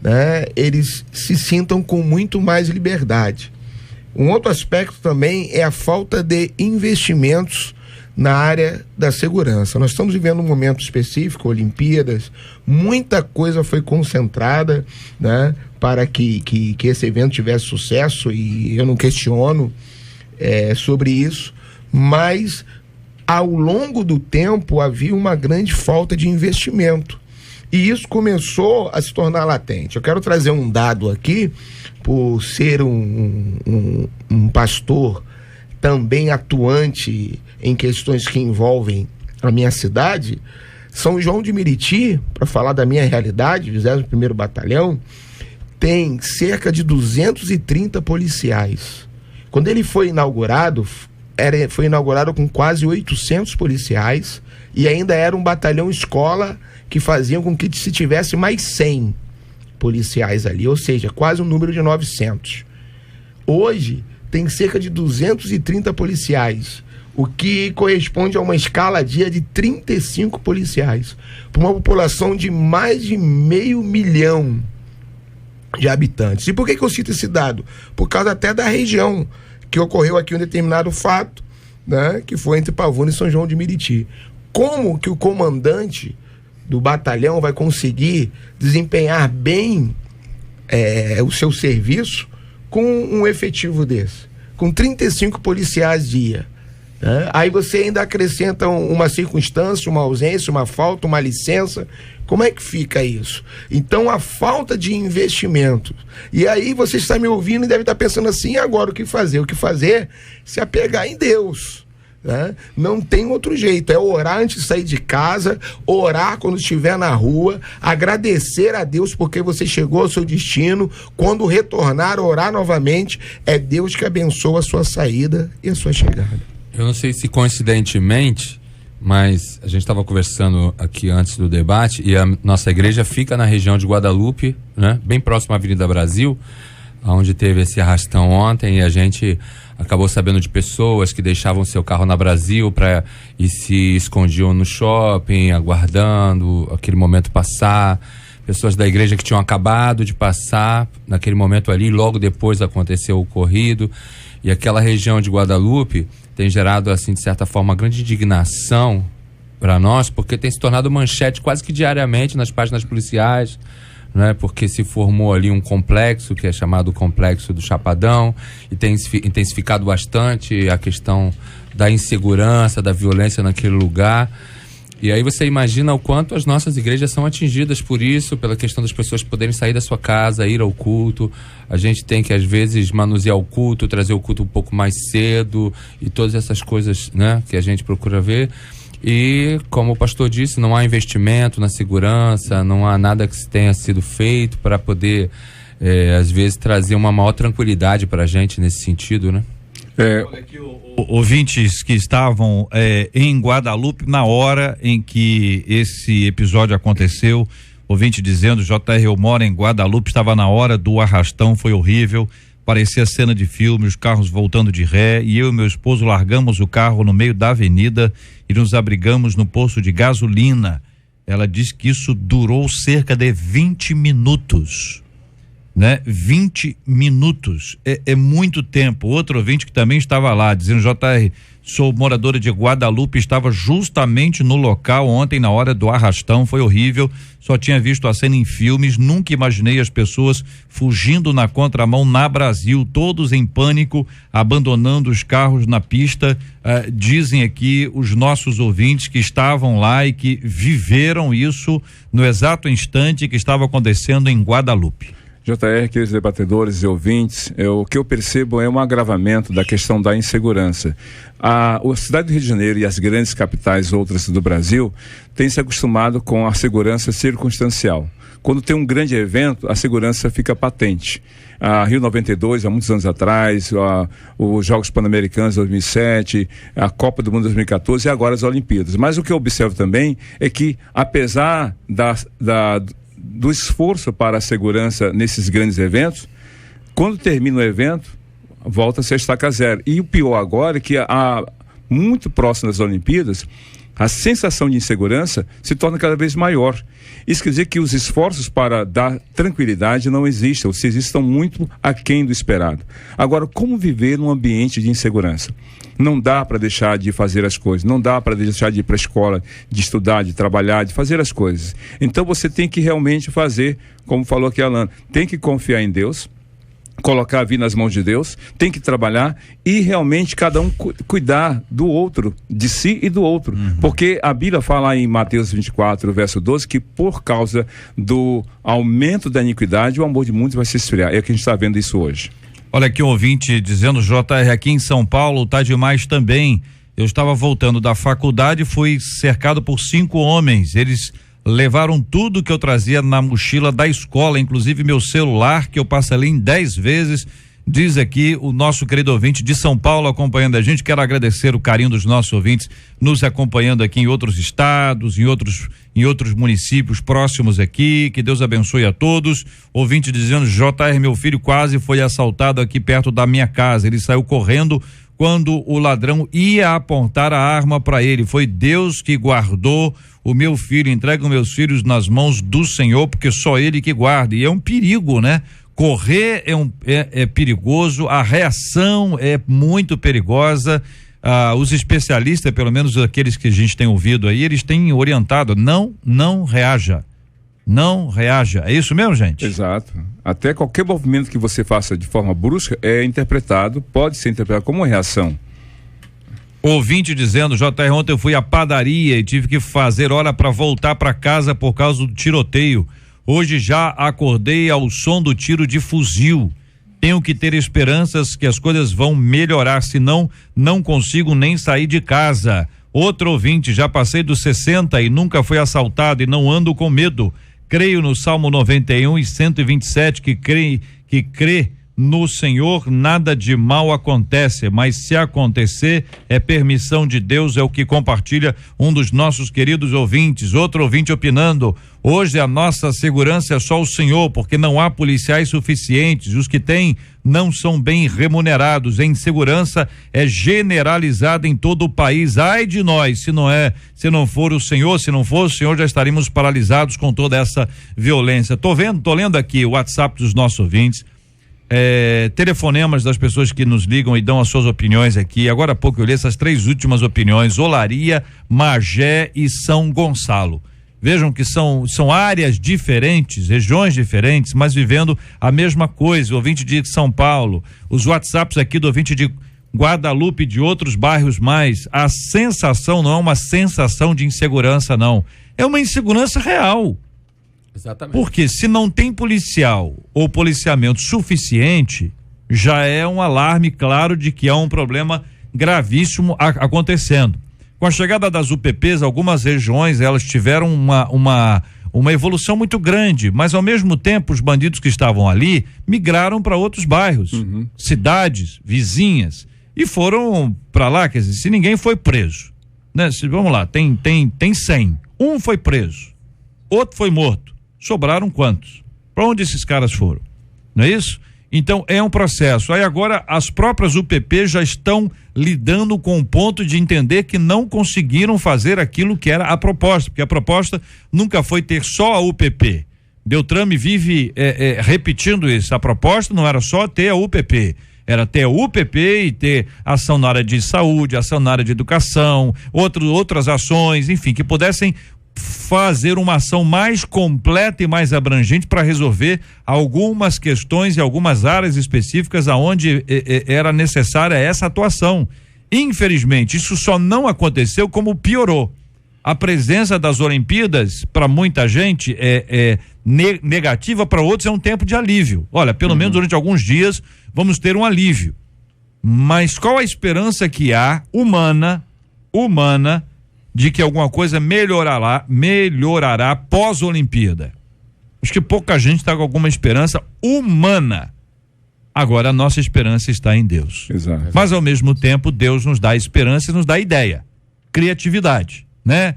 né, eles se sintam com muito mais liberdade. Um outro aspecto também é a falta de investimentos na área da segurança. Nós estamos vivendo um momento específico, Olimpíadas, muita coisa foi concentrada, né, para que esse evento tivesse sucesso, e eu não questiono sobre isso, mas ao longo do tempo havia uma grande falta de investimento, e isso começou a se tornar latente. Eu quero trazer um dado aqui, por ser um pastor também atuante em questões que envolvem a minha cidade. São João de Meriti, para falar da minha realidade, 21º Batalhão, tem cerca de 230 policiais. Quando ele foi inaugurado, foi inaugurado com quase 800 policiais, e ainda era um batalhão escola que faziam com que se tivesse mais 100 policiais ali, ou seja, quase um número de 900. Hoje tem cerca de 230 policiais, o que corresponde a uma escala dia de 35 policiais, para uma população de mais de 500 mil de habitantes. E por que eu cito esse dado? Por causa até da região, que ocorreu aqui um determinado fato, né, que foi entre Pavuna e São João de Meriti. Como que o comandante do batalhão vai conseguir desempenhar bem o seu serviço com um efetivo desse? Com 35 policiais dia. Né? Aí você ainda acrescenta uma circunstância, uma ausência, uma falta, uma licença. Como é que fica isso? Então, a falta de investimento. E aí você está me ouvindo e deve estar pensando assim: agora o que fazer? O que fazer? Se apegar em Deus. né? Não tem outro jeito, é orar antes de sair de casa, orar quando estiver na rua, agradecer a Deus porque você chegou ao seu destino, quando retornar, orar novamente, é Deus que abençoa a sua saída e a sua chegada. Eu não sei se coincidentemente, mas a gente estava conversando aqui antes do debate e a nossa igreja fica na região de Guadalupe, né? Bem próximo à Avenida Brasil, onde teve esse arrastão ontem, e a gente acabou sabendo de pessoas que deixavam seu carro na Brasil e se escondiam no shopping, aguardando aquele momento passar. Pessoas da igreja que tinham acabado de passar naquele momento ali, logo depois aconteceu o ocorrido. E aquela região de Guadalupe tem gerado, assim, de certa forma, uma grande indignação para nós, porque tem se tornado manchete quase que diariamente nas páginas policiais, né? Porque se formou ali um complexo, que é chamado Complexo do Chapadão, e tem intensificado bastante a questão da insegurança, da violência naquele lugar. E aí você imagina o quanto as nossas igrejas são atingidas por isso, pela questão das pessoas poderem sair da sua casa, ir ao culto. A gente tem que, às vezes, manusear o culto, trazer o culto um pouco mais cedo e todas essas coisas, né, que a gente procura ver. E, como o pastor disse, não há investimento na segurança, não há nada que tenha sido feito para poder, às vezes, trazer uma maior tranquilidade para a gente nesse sentido, né? Olha aqui, ouvintes que estavam em Guadalupe na hora em que esse episódio aconteceu, ouvinte dizendo: JR, eu moro em Guadalupe, estava na hora do arrastão, foi horrível, parecia cena de filme, os carros voltando de ré, e eu e meu esposo largamos o carro no meio da avenida e nos abrigamos no posto de gasolina. Ela diz que isso durou cerca de 20 minutos. Né? 20 minutos é muito tempo. Outro ouvinte que também estava lá dizendo: JR, sou moradora de Guadalupe, estava justamente no local ontem na hora do arrastão, foi horrível, só tinha visto a cena em filmes, nunca imaginei as pessoas fugindo na contramão na Brasil, todos em pânico, abandonando os carros na pista. Dizem aqui os nossos ouvintes que estavam lá e que viveram isso no exato instante que estava acontecendo em Guadalupe. JR, queridos debatedores e ouvintes, o que eu percebo é um agravamento da questão da insegurança. A cidade do Rio de Janeiro e as grandes capitais outras do Brasil têm se acostumado com a segurança circunstancial. Quando tem um grande evento, a segurança fica patente. A Rio 92, há muitos anos atrás, os Jogos Pan-Americanos de 2007, a Copa do Mundo de 2014 e agora as Olimpíadas. Mas o que eu observo também é que, apesar do esforço para a segurança nesses grandes eventos, quando termina o evento, volta-se a estaca zero. E o pior agora é que, muito próximo das Olimpíadas, a sensação de insegurança se torna cada vez maior. Isso quer dizer que os esforços para dar tranquilidade não existem, ou seja, estão muito aquém do esperado. Agora, como viver num ambiente de insegurança? Não dá para deixar de fazer as coisas, não dá para deixar de ir para a escola, de estudar, de trabalhar, de fazer as coisas. Então você tem que realmente fazer, como falou aqui a Alana, tem que confiar em Deus, colocar a vida nas mãos de Deus, tem que trabalhar e realmente cada um cuidar do outro, de si e do outro. Porque a Bíblia fala em Mateus 24, verso 12, que por causa do aumento da iniquidade, o amor de muitos vai se esfriar. É que a gente está vendo isso hoje. Olha aqui um ouvinte dizendo: JR, aqui em São Paulo tá demais também. Eu estava voltando da faculdade, fui cercado por 5 homens. Eles levaram tudo que eu trazia na mochila da escola, inclusive meu celular, que eu parcelei em 10 vezes. Diz aqui o nosso querido ouvinte de São Paulo acompanhando a gente. Quero agradecer o carinho dos nossos ouvintes nos acompanhando aqui em outros estados, em outros municípios próximos aqui. Que Deus abençoe a todos. Ouvinte dizendo: JR, meu filho quase foi assaltado aqui perto da minha casa. Ele saiu correndo quando o ladrão ia apontar a arma para ele. Foi Deus que guardou o meu filho. Entrego meus filhos nas mãos do Senhor, porque só Ele que guarda. E é um perigo, né? Correr é perigoso, a reação é muito perigosa. Os especialistas, pelo menos aqueles que a gente tem ouvido aí, eles têm orientado: não reaja. Não reaja. É isso mesmo, gente? Exato. Até qualquer movimento que você faça de forma brusca pode ser interpretado como uma reação. Ouvinte dizendo: JR, ontem eu fui à padaria e tive que fazer hora para voltar para casa por causa do tiroteio. Hoje já acordei ao som do tiro de fuzil. Tenho que ter esperanças que as coisas vão melhorar, senão não consigo nem sair de casa. Outro ouvinte, já passei dos 60 e nunca fui assaltado e não ando com medo. Creio no Salmo 91 e 127 que crê no Senhor, nada de mal acontece, mas se acontecer é permissão de Deus, é o que compartilha um dos nossos queridos ouvintes. Outro ouvinte opinando: hoje a nossa segurança é só o Senhor, porque não há policiais suficientes, os que tem não são bem remunerados, a insegurança é generalizada em todo o país. Ai de nós, se não for o Senhor, se não for o Senhor, já estaríamos paralisados com toda essa violência. Tô lendo aqui o WhatsApp dos nossos ouvintes, telefonemas das pessoas que nos ligam e dão as suas opiniões aqui. Agora há pouco eu li essas 3 últimas opiniões: Olaria, Magé e São Gonçalo. Vejam que são áreas diferentes, regiões diferentes, mas vivendo a mesma coisa. O ouvinte de São Paulo, os WhatsApps aqui do ouvinte de Guadalupe e de outros bairros mais. A sensação não é uma sensação de insegurança, não. É uma insegurança real. Exatamente. Porque se não tem policial ou policiamento suficiente, já é um alarme claro de que há um problema gravíssimo acontecendo. Com a chegada das UPPs, algumas regiões elas tiveram uma evolução muito grande, mas ao mesmo tempo os bandidos que estavam ali migraram para outros bairros, cidades vizinhas, e foram para lá. Quer dizer, se ninguém foi preso, né? Vamos lá, tem 100, um foi preso, outro foi morto. Sobraram quantos? Para onde esses caras foram? Não é isso? Então é um processo. Aí agora as próprias UPP já estão lidando com o ponto de entender que não conseguiram fazer aquilo que era a proposta, porque a proposta nunca foi ter só a UPP. Beltrame vive repetindo isso. A proposta não era só ter a UPP, era ter a UPP e ter ação na área de saúde, ação na área de educação, outras ações, enfim, que pudessem fazer uma ação mais completa e mais abrangente para resolver algumas questões e algumas áreas específicas aonde era necessária essa atuação. Infelizmente, isso só não aconteceu, como piorou. A presença das Olimpíadas, para muita gente, é negativa, para outros é um tempo de alívio. Olha, pelo menos durante alguns dias vamos ter um alívio. Mas qual a esperança que há, humana, de que alguma coisa melhorará pós-Olimpíada? Acho que pouca gente está com alguma esperança humana. Agora a nossa esperança está em Deus. Exato. Mas ao mesmo tempo Deus nos dá esperança e nos dá ideia, criatividade, né?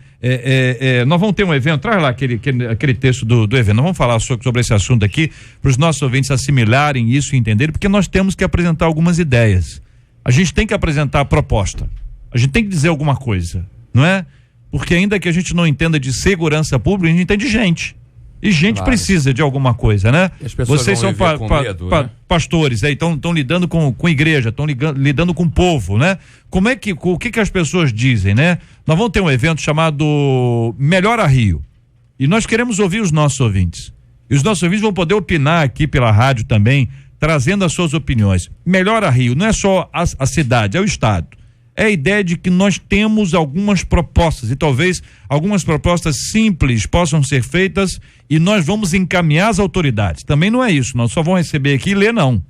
Nós vamos ter um evento, traz lá aquele texto do evento, nós vamos falar sobre esse assunto aqui para os nossos ouvintes assimilarem isso e entenderem, porque nós temos que apresentar algumas ideias. A gente tem que apresentar a proposta, a gente tem que dizer alguma coisa, não é? Porque ainda que a gente não entenda de segurança pública, a gente entende gente. E gente precisa de alguma coisa, né? Vocês são pastores, estão lidando com igreja, estão lidando com o povo, né? O que as pessoas dizem, né? Nós vamos ter um evento chamado Melhora Rio. E nós queremos ouvir os nossos ouvintes. E os nossos ouvintes vão poder opinar aqui pela rádio também, trazendo as suas opiniões. Melhora Rio, não é só a cidade, é o estado. É a ideia de que nós temos algumas propostas e talvez algumas propostas simples possam ser feitas e nós vamos encaminhar as autoridades. Também não é isso, nós só vamos receber aqui e ler, não.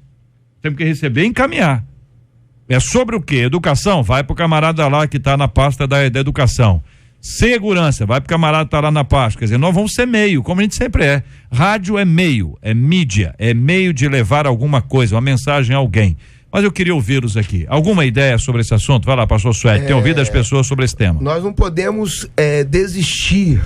Temos que receber e encaminhar. É sobre o quê? Educação? Vai pro camarada lá que está na pasta da educação. Segurança? Vai pro camarada que tá lá na pasta. Quer dizer, nós vamos ser meio, como a gente sempre é. Rádio é meio, é mídia, é meio de levar alguma coisa, uma mensagem a alguém. Mas eu queria ouvi-los aqui. Alguma ideia sobre esse assunto? Vai lá, pastor Suede, tem ouvido as pessoas sobre esse tema. Nós não podemos desistir.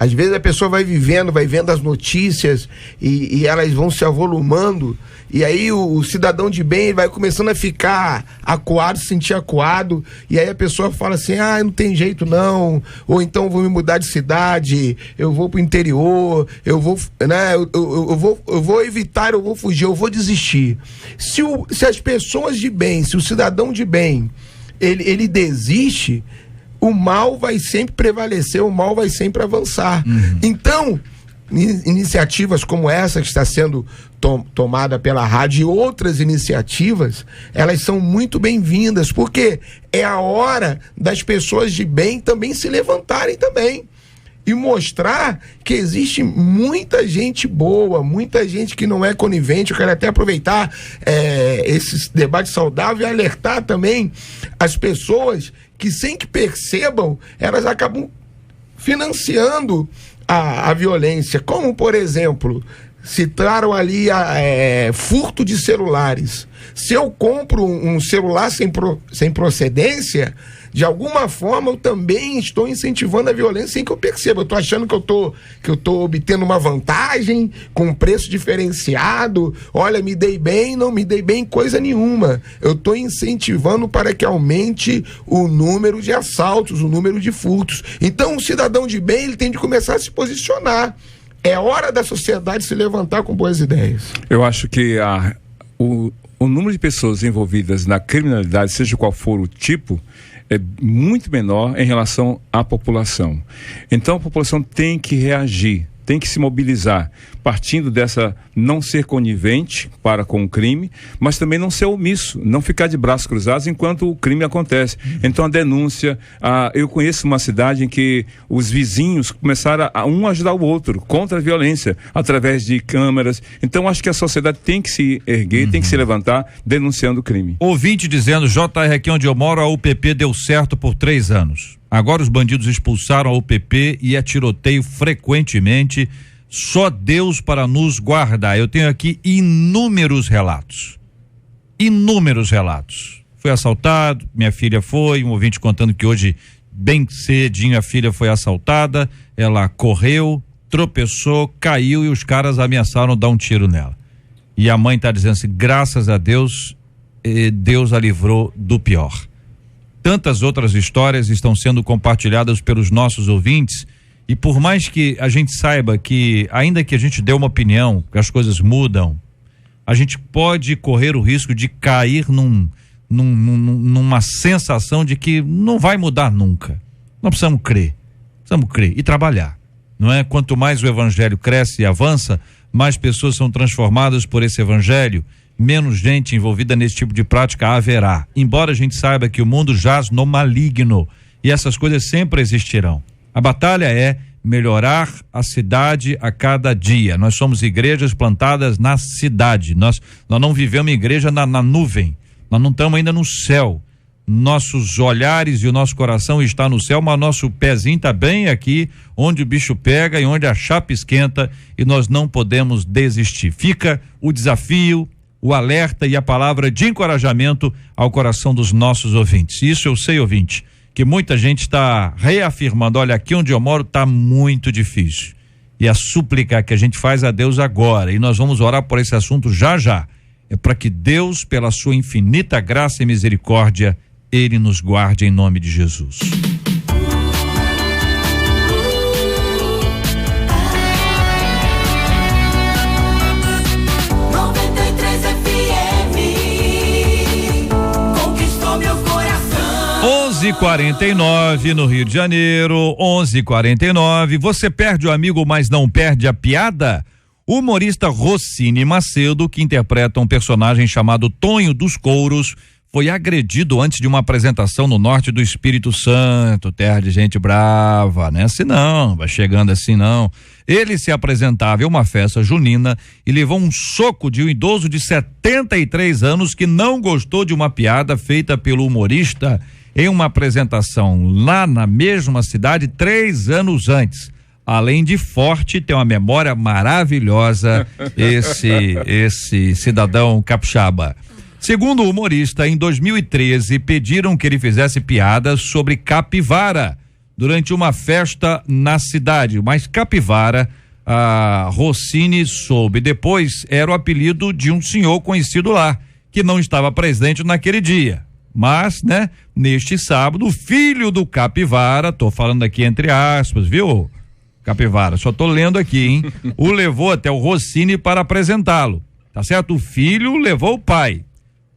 Às vezes a pessoa vai vendo as notícias e elas vão se avolumando, e aí o cidadão de bem vai começando a ficar acuado, se sentir acuado, e aí a pessoa fala assim, não tem jeito não, ou então eu vou me mudar de cidade, eu vou pro interior, eu vou evitar, eu vou fugir, eu vou desistir. Se as pessoas de bem, se o cidadão de bem, ele desiste, o mal vai sempre prevalecer, o mal vai sempre avançar. Então, iniciativas como essa que está sendo tomada pela rádio e outras iniciativas, elas são muito bem-vindas, porque é a hora das pessoas de bem também se levantarem também. e mostrar que existe muita gente boa, muita gente que não é conivente. Eu quero até aproveitar esse debate saudável e alertar também as pessoas que, sem que percebam, elas acabam financiando a violência. Como, por exemplo, citaram ali furto de celulares. Se eu compro um celular sem procedência, de alguma forma eu também estou incentivando a violência sem que eu perceba. Eu estou achando que eu tô obtendo uma vantagem com um preço diferenciado. Olha, me dei bem, não me dei bem coisa nenhuma. Eu estou incentivando para que aumente o número de assaltos, o número de furtos. Então, um cidadão de bem, ele tem de começar a se posicionar. É hora da sociedade se levantar com boas ideias. Eu acho que o número de pessoas envolvidas na criminalidade, seja qual for o tipo, é muito menor em relação à população. Então a população tem que reagir, tem que se mobilizar, partindo dessa não ser conivente para com o crime, mas também não ser omisso, não ficar de braços cruzados enquanto o crime acontece. Então a denúncia, eu conheço uma cidade em que os vizinhos começaram a um ajudar o outro contra a violência, através de câmeras. Então acho que a sociedade tem que se erguer, tem que se levantar denunciando o crime. Ouvinte dizendo: JR, aqui onde eu moro, a UPP deu certo por 3 anos. Agora os bandidos expulsaram a UPP e é tiroteio frequentemente. Só Deus para nos guardar. Eu tenho aqui inúmeros relatos. Fui assaltado, minha filha foi, um ouvinte contando que hoje, bem cedinho, a filha foi assaltada, ela correu, tropeçou, caiu e os caras ameaçaram dar um tiro nela. E a mãe está dizendo assim: graças a Deus, Deus a livrou do pior. Tantas outras histórias estão sendo compartilhadas pelos nossos ouvintes, e por mais que a gente saiba que, ainda que a gente dê uma opinião, que as coisas mudam, a gente pode correr o risco de cair numa sensação de que não vai mudar nunca. Nós precisamos crer e trabalhar, não é? Quanto mais o evangelho cresce e avança, mais pessoas são transformadas por esse evangelho, menos gente envolvida nesse tipo de prática haverá. Embora a gente saiba que o mundo jaz no maligno e essas coisas sempre existirão. A batalha é melhorar a cidade a cada dia. Nós somos igrejas plantadas na cidade. Nós não vivemos igreja na nuvem. Nós não estamos ainda no céu. Nossos olhares e o nosso coração está no céu, mas nosso pezinho está bem aqui, onde o bicho pega e onde a chapa esquenta, e nós não podemos desistir. Fica o desafio, o alerta e a palavra de encorajamento ao coração dos nossos ouvintes. Isso eu sei, ouvinte, que muita gente está reafirmando: olha, aqui onde eu moro está muito difícil. E a súplica que a gente faz a Deus agora, e nós vamos orar por esse assunto já, é para que Deus, pela sua infinita graça e misericórdia, Ele nos guarde em nome de Jesus. e 49 no Rio de Janeiro, 11:49. Você perde o amigo, mas não perde a piada? O humorista Rossini Macedo, que interpreta um personagem chamado Tonho dos Couros, foi agredido antes de uma apresentação no norte do Espírito Santo, terra de gente brava, né? Assim não, vai chegando assim não. Ele se apresentava em uma festa junina e levou um soco de um idoso de 73 anos que não gostou de uma piada feita pelo humorista em uma apresentação lá na mesma cidade 3 anos antes. Além de forte, tem uma memória maravilhosa esse cidadão capixaba. Segundo o humorista, em 2013 pediram que ele fizesse piadas sobre capivara durante uma festa na cidade, mas capivara, a Rossini soube depois, era o apelido de um senhor conhecido lá, que não estava presente naquele dia. Mas, né, neste sábado, o filho do capivara, tô falando aqui entre aspas, viu, capivara, só tô lendo aqui, hein, o levou até o Rossini para apresentá-lo, tá certo? O filho levou o pai.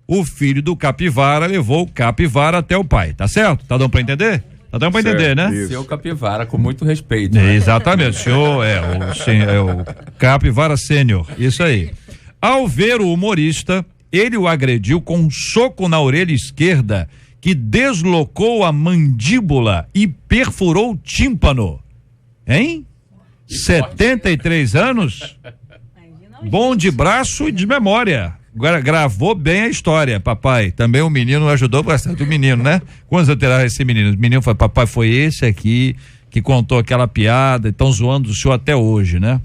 O filho do capivara levou o capivara até o pai, tá certo? Tá dando pra entender? Tá dando pra entender, né? Isso. Seu capivara, com muito respeito. Né? Exatamente, o senhor é o capivara sênior, isso aí. Ao ver o humorista, ele o agrediu com um soco na orelha esquerda que deslocou a mandíbula e perfurou o tímpano. Hein? 73 anos? Bom de braço e de memória. Agora gravou bem a história, papai. Também o menino ajudou bastante. O menino, né? Quantos anos terá esse menino? O menino falou, papai, foi esse aqui que contou aquela piada. Estão zoando o senhor até hoje, né?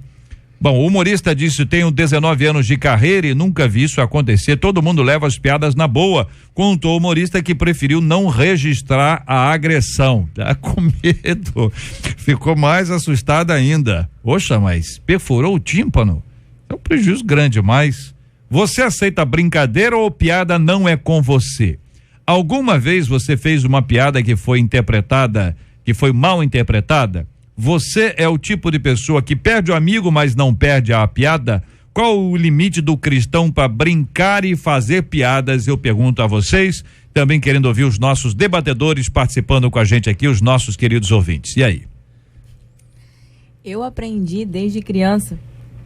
Bom, o humorista disse: tenho 19 anos de carreira e nunca vi isso acontecer. Todo mundo leva as piadas na boa. Contou o humorista que preferiu não registrar a agressão. Tá com medo. Ficou mais assustado ainda. Poxa, mas perfurou o tímpano? É um prejuízo grande, mas você aceita brincadeira ou piada não é com você? Alguma vez você fez uma piada que foi interpretada, que foi mal interpretada? Você é o tipo de pessoa que perde o amigo, mas não perde a piada? Qual o limite do cristão para brincar e fazer piadas? Eu pergunto a vocês, também querendo ouvir os nossos debatedores participando com a gente aqui, os nossos queridos ouvintes. E aí? Eu aprendi desde criança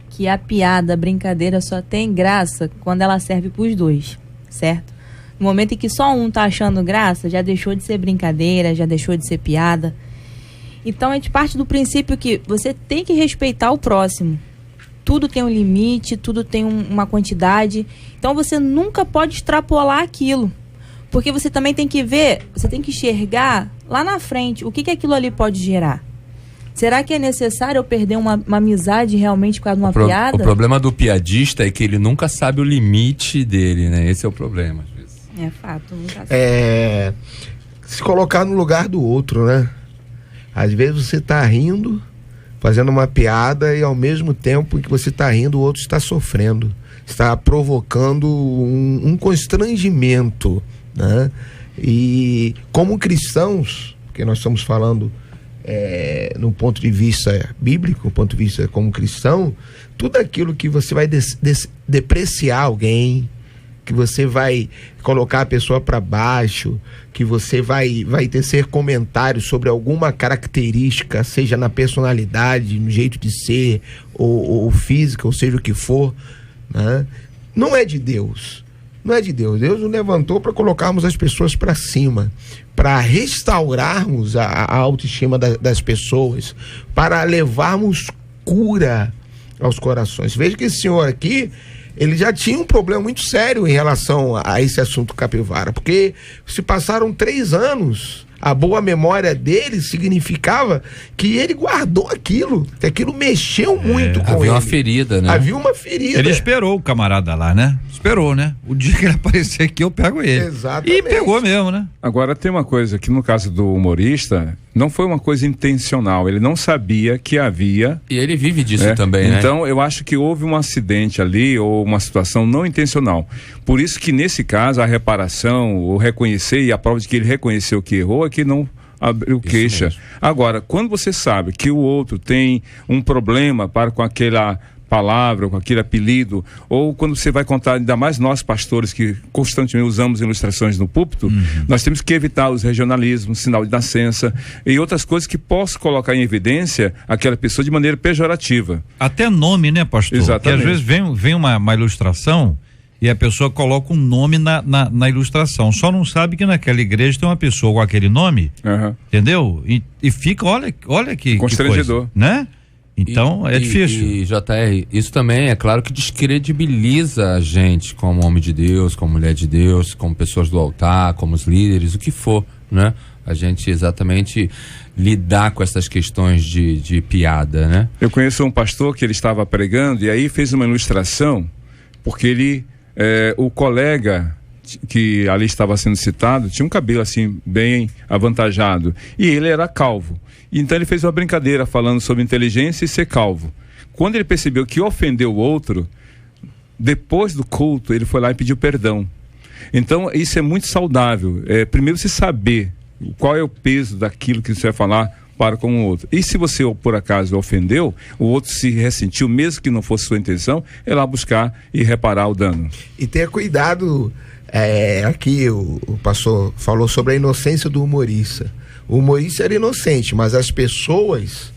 que a piada, a brincadeira só tem graça quando ela serve pros dois, certo? No momento em que só um tá achando graça, já deixou de ser brincadeira, já deixou de ser piada. Então a gente parte do princípio que você tem que respeitar o próximo. Tudo tem um limite, tudo tem uma quantidade. Então você nunca pode extrapolar aquilo. Porque você também tem que ver, você tem que enxergar lá na frente o que aquilo ali pode gerar. Será que é necessário eu perder uma amizade realmente por causa de uma piada? O problema do piadista é que ele nunca sabe o limite dele, né? Esse é o problema, às vezes. É fato, nunca sabe. Se colocar no lugar do outro, né? Às vezes você tá rindo, fazendo uma piada, e ao mesmo tempo que você tá rindo, o outro está sofrendo. Está provocando um constrangimento, né? E como cristãos, porque nós estamos falando no ponto de vista bíblico, no ponto de vista como cristão, tudo aquilo que você vai depreciar alguém, que você vai colocar a pessoa para baixo, que você vai tecer comentários sobre alguma característica, seja na personalidade, no jeito de ser, ou física, ou seja o que for, né? Não é de Deus. Não é de Deus. Deus nos levantou para colocarmos as pessoas para cima, para restaurarmos a autoestima das pessoas, para levarmos cura aos corações. Veja que esse senhor aqui, ele já tinha um problema muito sério em relação a esse assunto capivara, porque se passaram 3 anos, a boa memória dele significava que ele guardou aquilo, que aquilo mexeu muito com ele. Havia uma ferida, né? Havia uma ferida. Ele esperou o camarada lá, né? Esperou, né? O dia que ele aparecer aqui, eu pego ele. Exatamente. E pegou mesmo, né? Agora, tem uma coisa que no caso do humorista, não foi uma coisa intencional, ele não sabia que havia... E ele vive disso também, né? Então, eu acho que houve um acidente ali, ou uma situação não intencional. Por isso que, nesse caso, a reparação, o reconhecer, e a prova de que ele reconheceu que errou, é que não abriu queixa. Mesmo. Agora, quando você sabe que o outro tem um problema com aquela palavra, com aquele apelido, ou quando você vai contar, ainda mais nós pastores que constantemente usamos ilustrações no púlpito, nós temos que evitar os regionalismos, sinal de nascença e outras coisas que possam colocar em evidência aquela pessoa de maneira pejorativa. Até nome, né, pastor? Exatamente. Porque às vezes vem uma ilustração e a pessoa coloca um nome na ilustração, só não sabe que naquela igreja tem uma pessoa com aquele nome, entendeu? E fica, olha que constrangedor, que coisa, né? Então é difícil. E JR, isso também é claro que descredibiliza a gente como homem de Deus, como mulher de Deus, como pessoas do altar, como os líderes, o que for, né? A gente exatamente lidar com essas questões de piada, né? Eu conheço um pastor que ele estava pregando e aí fez uma ilustração, porque ele, o colega que ali estava sendo citado tinha um cabelo assim bem avantajado e ele era calvo. Então ele fez uma brincadeira falando sobre inteligência e ser calvo. Quando ele percebeu que ofendeu o outro, depois do culto ele foi lá e pediu perdão. Então isso é muito saudável. Primeiro você saber qual é o peso daquilo que você vai falar para com o outro. E se você por acaso ofendeu, o outro se ressentiu, mesmo que não fosse sua intenção, é lá buscar e reparar o dano. E tenha cuidado, aqui o pastor falou sobre a inocência do humorista. O humorista era inocente, mas as pessoas,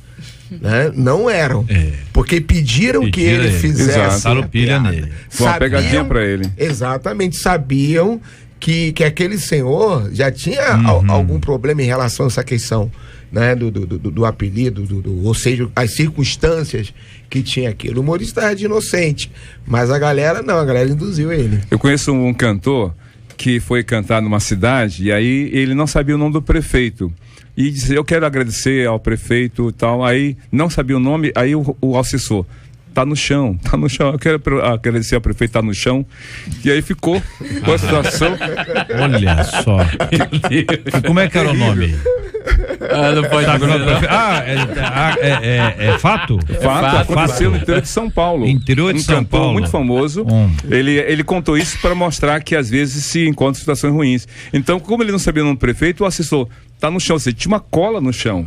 né, não eram. Porque pediram que ele fizesse. Passaram pilha nele. Foi uma pegadinha para ele. Exatamente, sabiam que aquele senhor já tinha algum problema em relação a essa questão. né, do apelido, ou seja, as circunstâncias que tinha aquilo. O humorista era de inocente, mas a galera não, a galera induziu ele. Eu conheço um cantor que foi cantar numa cidade e aí ele não sabia o nome do prefeito. E disse, eu quero agradecer ao prefeito e tal. Aí não sabia o nome, aí o assessor, tá no chão, eu quero agradecer ao prefeito, tá no chão. E aí ficou com a situação. Olha só. Como é que era o nome? Não pode é fato? Fato, aconteceu no interior de São Paulo. Interior de São Paulo. Muito famoso. Ele contou isso para mostrar que às vezes se encontra situações ruins. Então, como ele não sabia o nome do prefeito, o assessor tá no chão, tinha uma cola no chão.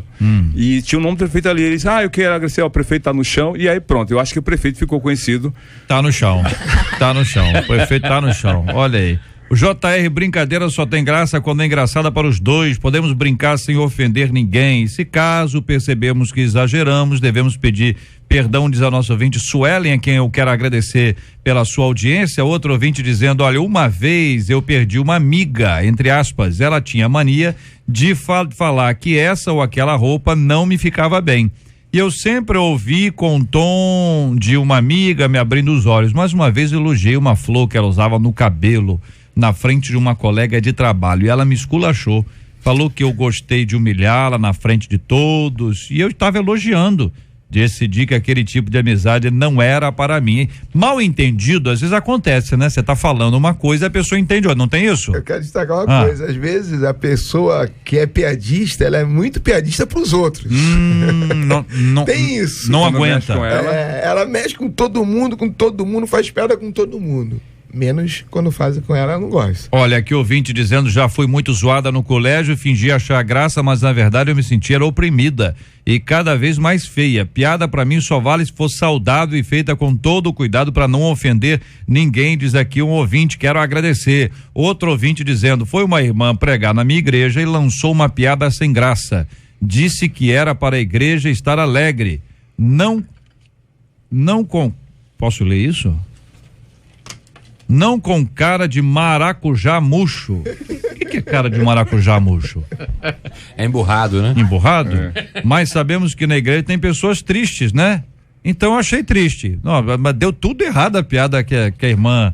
E tinha o nome do prefeito ali. Ele disse, eu quero agradecer ao prefeito, tá no chão. E aí pronto, eu acho que o prefeito ficou conhecido. Tá no chão. O prefeito tá no chão. Olha aí. O JR, brincadeira só tem graça quando é engraçada para os dois. Podemos brincar sem ofender ninguém. Se caso percebemos que exageramos, devemos pedir perdão, diz a nossa ouvinte Suelen, a quem eu quero agradecer pela sua audiência. Outro ouvinte dizendo, olha, uma vez eu perdi uma amiga, entre aspas, ela tinha mania de falar que essa ou aquela roupa não me ficava bem. E eu sempre ouvi com o tom de uma amiga me abrindo os olhos. Mais uma vez eu elogiei uma flor que ela usava no cabelo, na frente de uma colega de trabalho, e ela me esculachou, falou que eu gostei de humilhá-la na frente de todos, e eu estava elogiando. Decidi que aquele tipo de amizade não era para mim. Mal entendido, às vezes acontece, né? Você tá falando uma coisa e a pessoa entende, não tem isso? Eu quero destacar uma coisa, às vezes a pessoa que é piadista, ela é muito piadista pros outros. Não, tem isso. Não aguenta. Ela mexe com todo mundo, faz piada com todo mundo. Menos quando fazem com ela, eu não gosto. Olha, aqui ouvinte dizendo, já fui muito zoada no colégio, fingi achar graça, mas na verdade eu me sentia oprimida e cada vez mais feia. Piada pra mim só vale se for saudável e feita com todo o cuidado para não ofender ninguém, diz aqui um ouvinte, quero agradecer. Outro ouvinte dizendo, foi uma irmã pregar na minha igreja e lançou uma piada sem graça. Disse que era para a igreja estar alegre. Posso ler isso? Não com cara de maracujá murcho. O que é cara de maracujá murcho? É emburrado, né? Emburrado? Mas sabemos que na igreja tem pessoas tristes, né? Então eu achei triste. Não, mas deu tudo errado a piada que a irmã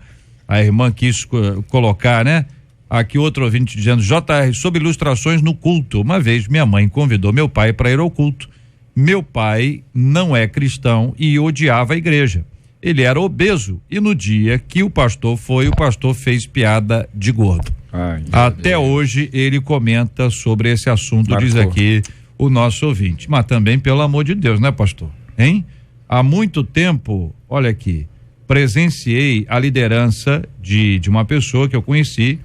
quis colocar, né? Aqui outro ouvinte dizendo, JR, sobre ilustrações no culto. Uma vez minha mãe convidou meu pai para ir ao culto. Meu pai não é cristão e odiava a igreja. Ele era obeso e no dia que o pastor fez piada de gordo. Até hoje ele comenta sobre esse assunto, diz aqui o nosso ouvinte. Mas também, pelo amor de Deus, né, pastor? Hein? Há muito tempo, olha aqui, presenciei a liderança de uma pessoa que eu conheci,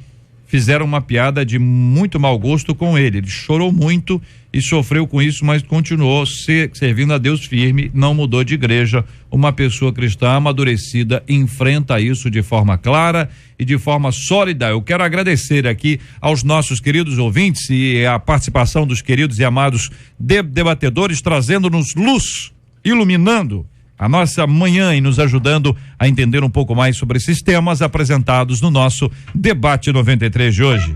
fizeram uma piada de muito mau gosto com ele. Ele chorou muito e sofreu com isso, mas continuou servindo a Deus firme, não mudou de igreja. Uma pessoa cristã amadurecida enfrenta isso de forma clara e de forma sólida. Eu quero agradecer aqui aos nossos queridos ouvintes e a participação dos queridos e amados debatedores, trazendo-nos luz, iluminando a nossa manhã e nos ajudando a entender um pouco mais sobre esses temas apresentados no nosso Debate 93 de hoje.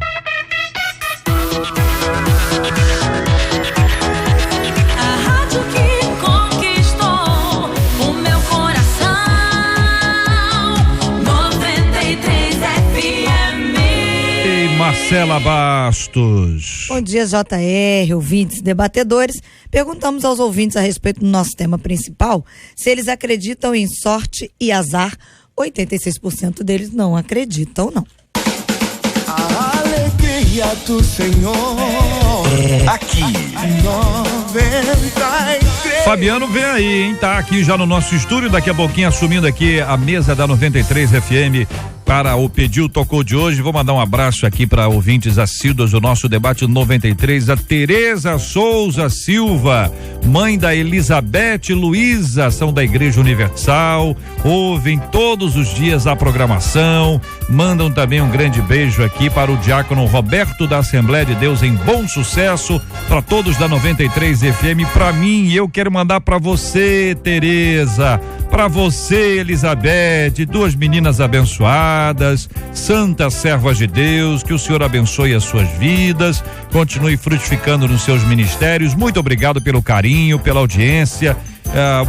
Marcela Bastos. Bom dia, JR, ouvintes, debatedores. Perguntamos aos ouvintes a respeito do nosso tema principal se eles acreditam em sorte e azar. 86% deles não acreditam, não. A alegria do Senhor aqui 93. Fabiano vem aí, hein? Tá aqui já no nosso estúdio, daqui a pouquinho assumindo aqui a mesa da 93 FM para o Pediu Tocou de hoje. Vou mandar um abraço aqui para ouvintes assíduos do nosso Debate 93, a Tereza Souza Silva, mãe da Elizabeth Luiza, são da Igreja Universal, ouvem todos os dias a programação, mandam também um grande beijo aqui para o diácono Roberto da Assembleia de Deus em Bom Sucesso, para todos da 93 FM, para mim, e eu quero mandar para você, Tereza, Para você, Elizabeth, 2 meninas abençoadas, santas servas de Deus, que o Senhor abençoe as suas vidas, continue frutificando nos seus ministérios. Muito obrigado pelo carinho, pela audiência.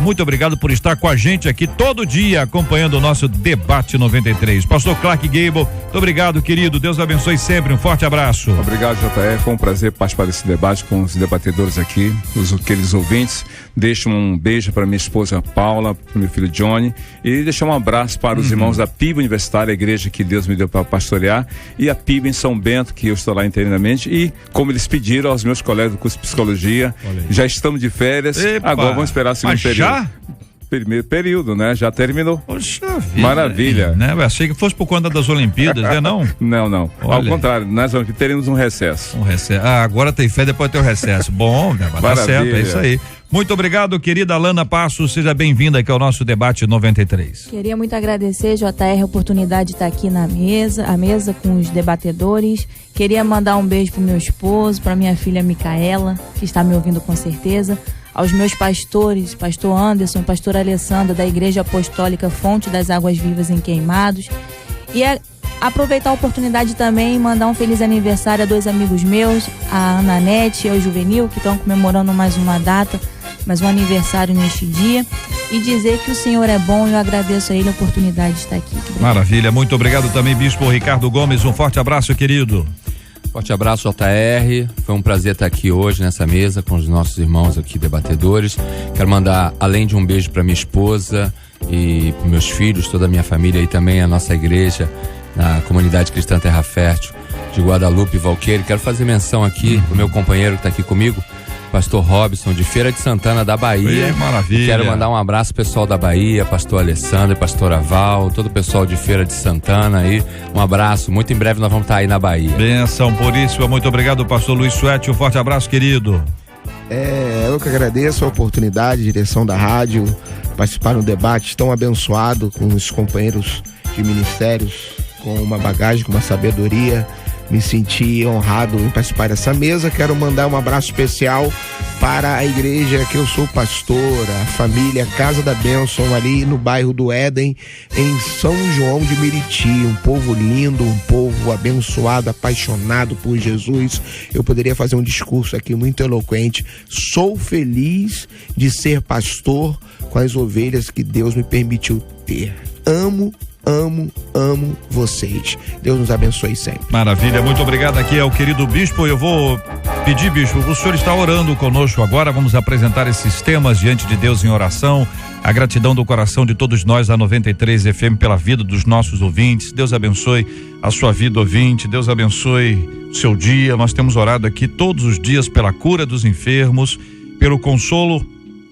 Muito obrigado por estar com a gente aqui todo dia acompanhando o nosso Debate 93. Pastor Clark Gable, muito obrigado, querido. Deus abençoe sempre. Um forte abraço. Obrigado, JR. Foi um prazer participar desse debate com os debatedores aqui, aqueles ouvintes. Deixo um beijo para minha esposa Paula, para meu filho Johnny, e deixar um abraço para os irmãos da PIB Universitária, a igreja que Deus me deu para pastorear, e a PIB em São Bento, que eu estou lá internamente, e como eles pediram aos meus colegas do curso de psicologia, já estamos de férias. Epa, agora vamos esperar o segundo período. Já? Primeiro período, né? Já terminou. Poxa vida. Maravilha. Né? Eu achei que fosse por conta das Olimpíadas, né? Não? Não. Olha. Ao contrário, nas Olimpíadas teremos um recesso. Agora tem fé, depois tem o recesso. Bom, né? Tá certo, é isso aí. Muito obrigado, querida Alana Passos. Seja bem-vinda aqui ao nosso Debate 93. Queria muito agradecer, JR, a oportunidade de estar aqui na mesa com os debatedores. Queria mandar um beijo pro meu esposo, pra minha filha Micaela, que está me ouvindo com certeza. Aos meus pastores, pastor Anderson, pastor Alessandra, da Igreja Apostólica Fonte das Águas Vivas em Queimados. E aproveitar a oportunidade também e mandar um feliz aniversário a 2 amigos meus, a Ana Nete e ao Juvenil, que estão comemorando mais uma data, mais um aniversário neste dia. E dizer que o Senhor é bom e eu agradeço a Ele a oportunidade de estar aqui. Obrigado. Maravilha, muito obrigado também, Bispo Ricardo Gomes. Um forte abraço, querido. Forte abraço, JR. Foi um prazer estar aqui hoje nessa mesa com os nossos irmãos aqui debatedores. Quero mandar, além de um beijo para minha esposa e para meus filhos, toda a minha família e também a nossa igreja na Comunidade Cristã Terra Fértil de Guadalupe e Valqueire. Quero fazer menção aqui do meu companheiro que está aqui comigo, pastor Robson, de Feira de Santana, da Bahia. Maravilha. Quero mandar um abraço pessoal da Bahia, pastor Alessandro, pastor Aval, todo o pessoal de Feira de Santana aí. Um abraço, muito em breve nós vamos estar aí na Bahia. Benção puríssima, muito obrigado, pastor Luiz Suete. Um forte abraço, querido. Eu que agradeço a oportunidade, direção da rádio, participar de um debate tão abençoado com os companheiros de ministérios, com uma bagagem, com uma sabedoria. Me senti honrado em participar dessa mesa. Quero mandar um abraço especial para a igreja que eu sou pastor, a família Casa da Bênção, ali no bairro do Éden, em São João de Meriti. Um povo lindo, um povo abençoado, apaixonado por Jesus. Eu poderia fazer um discurso aqui muito eloquente. Sou feliz de ser pastor com as ovelhas que Deus me permitiu ter. Amo vocês. Deus nos abençoe sempre. Maravilha, muito obrigado. Aqui é o querido Bispo. Eu vou pedir, Bispo, o senhor está orando conosco agora. Vamos apresentar esses temas diante de Deus em oração. A gratidão do coração de todos nós da 93 FM pela vida dos nossos ouvintes. Deus abençoe a sua vida, ouvinte. Deus abençoe o seu dia. Nós temos orado aqui todos os dias pela cura dos enfermos, pelo consolo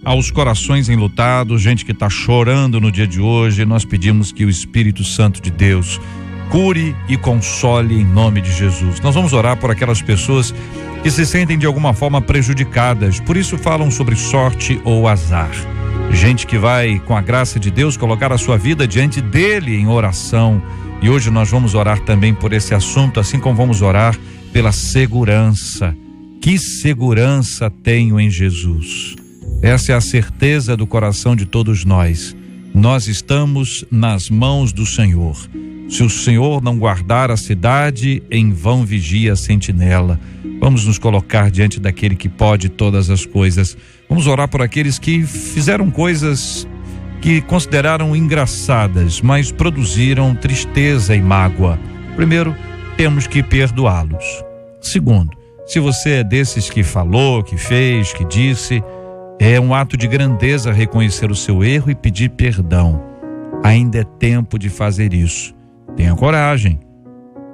aos corações enlutados, gente que está chorando no dia de hoje. Nós pedimos que o Espírito Santo de Deus cure e console em nome de Jesus. Nós vamos orar por aquelas pessoas que se sentem de alguma forma prejudicadas, por isso falam sobre sorte ou azar. Gente que vai, com a graça de Deus, colocar a sua vida diante dele em oração. E hoje nós vamos orar também por esse assunto, assim como vamos orar pela segurança. Que segurança tenho em Jesus? Essa é a certeza do coração de todos nós. Nós estamos nas mãos do Senhor. Se o Senhor não guardar a cidade, em vão vigia a sentinela. Vamos nos colocar diante daquele que pode todas as coisas. Vamos orar por aqueles que fizeram coisas que consideraram engraçadas, mas produziram tristeza e mágoa. Primeiro, temos que perdoá-los. Segundo, se você é desses que falou, que fez, que disse, é um ato de grandeza reconhecer o seu erro e pedir perdão. Ainda é tempo de fazer isso. Tenha coragem.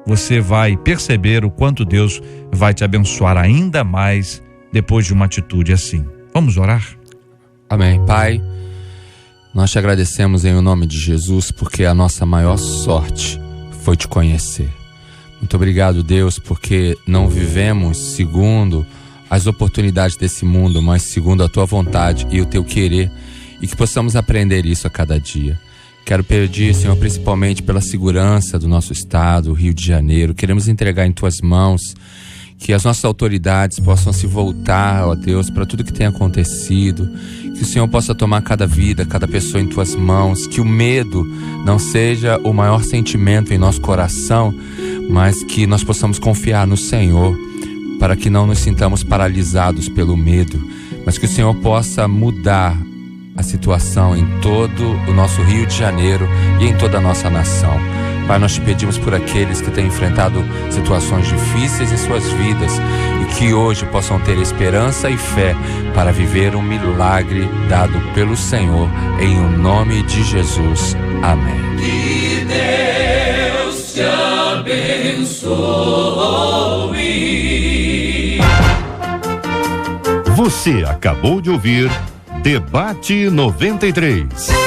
Você vai perceber o quanto Deus vai te abençoar ainda mais depois de uma atitude assim. Vamos orar? Amém. Pai, nós te agradecemos em nome de Jesus, porque a nossa maior sorte foi te conhecer. Muito obrigado, Deus, porque não vivemos segundo as oportunidades desse mundo, mas segundo a tua vontade e o teu querer, e que possamos aprender isso a cada dia. Quero pedir, Senhor, principalmente pela segurança do nosso estado, Rio de Janeiro. Queremos entregar em tuas mãos, que as nossas autoridades possam se voltar, ó Deus, para tudo que tem acontecido, Que o Senhor possa tomar cada vida, cada pessoa em tuas mãos, que o medo não seja o maior sentimento em nosso coração, mas que nós possamos confiar no Senhor, para que não nos sintamos paralisados pelo medo, mas que o Senhor possa mudar a situação em todo o nosso Rio de Janeiro e em toda a nossa nação. Pai, nós te pedimos por aqueles que têm enfrentado situações difíceis em suas vidas e que hoje possam ter esperança e fé para viver um milagre dado pelo Senhor, em o nome de Jesus. Amém. Que Deus te abençoe. Você acabou de ouvir Debate 93.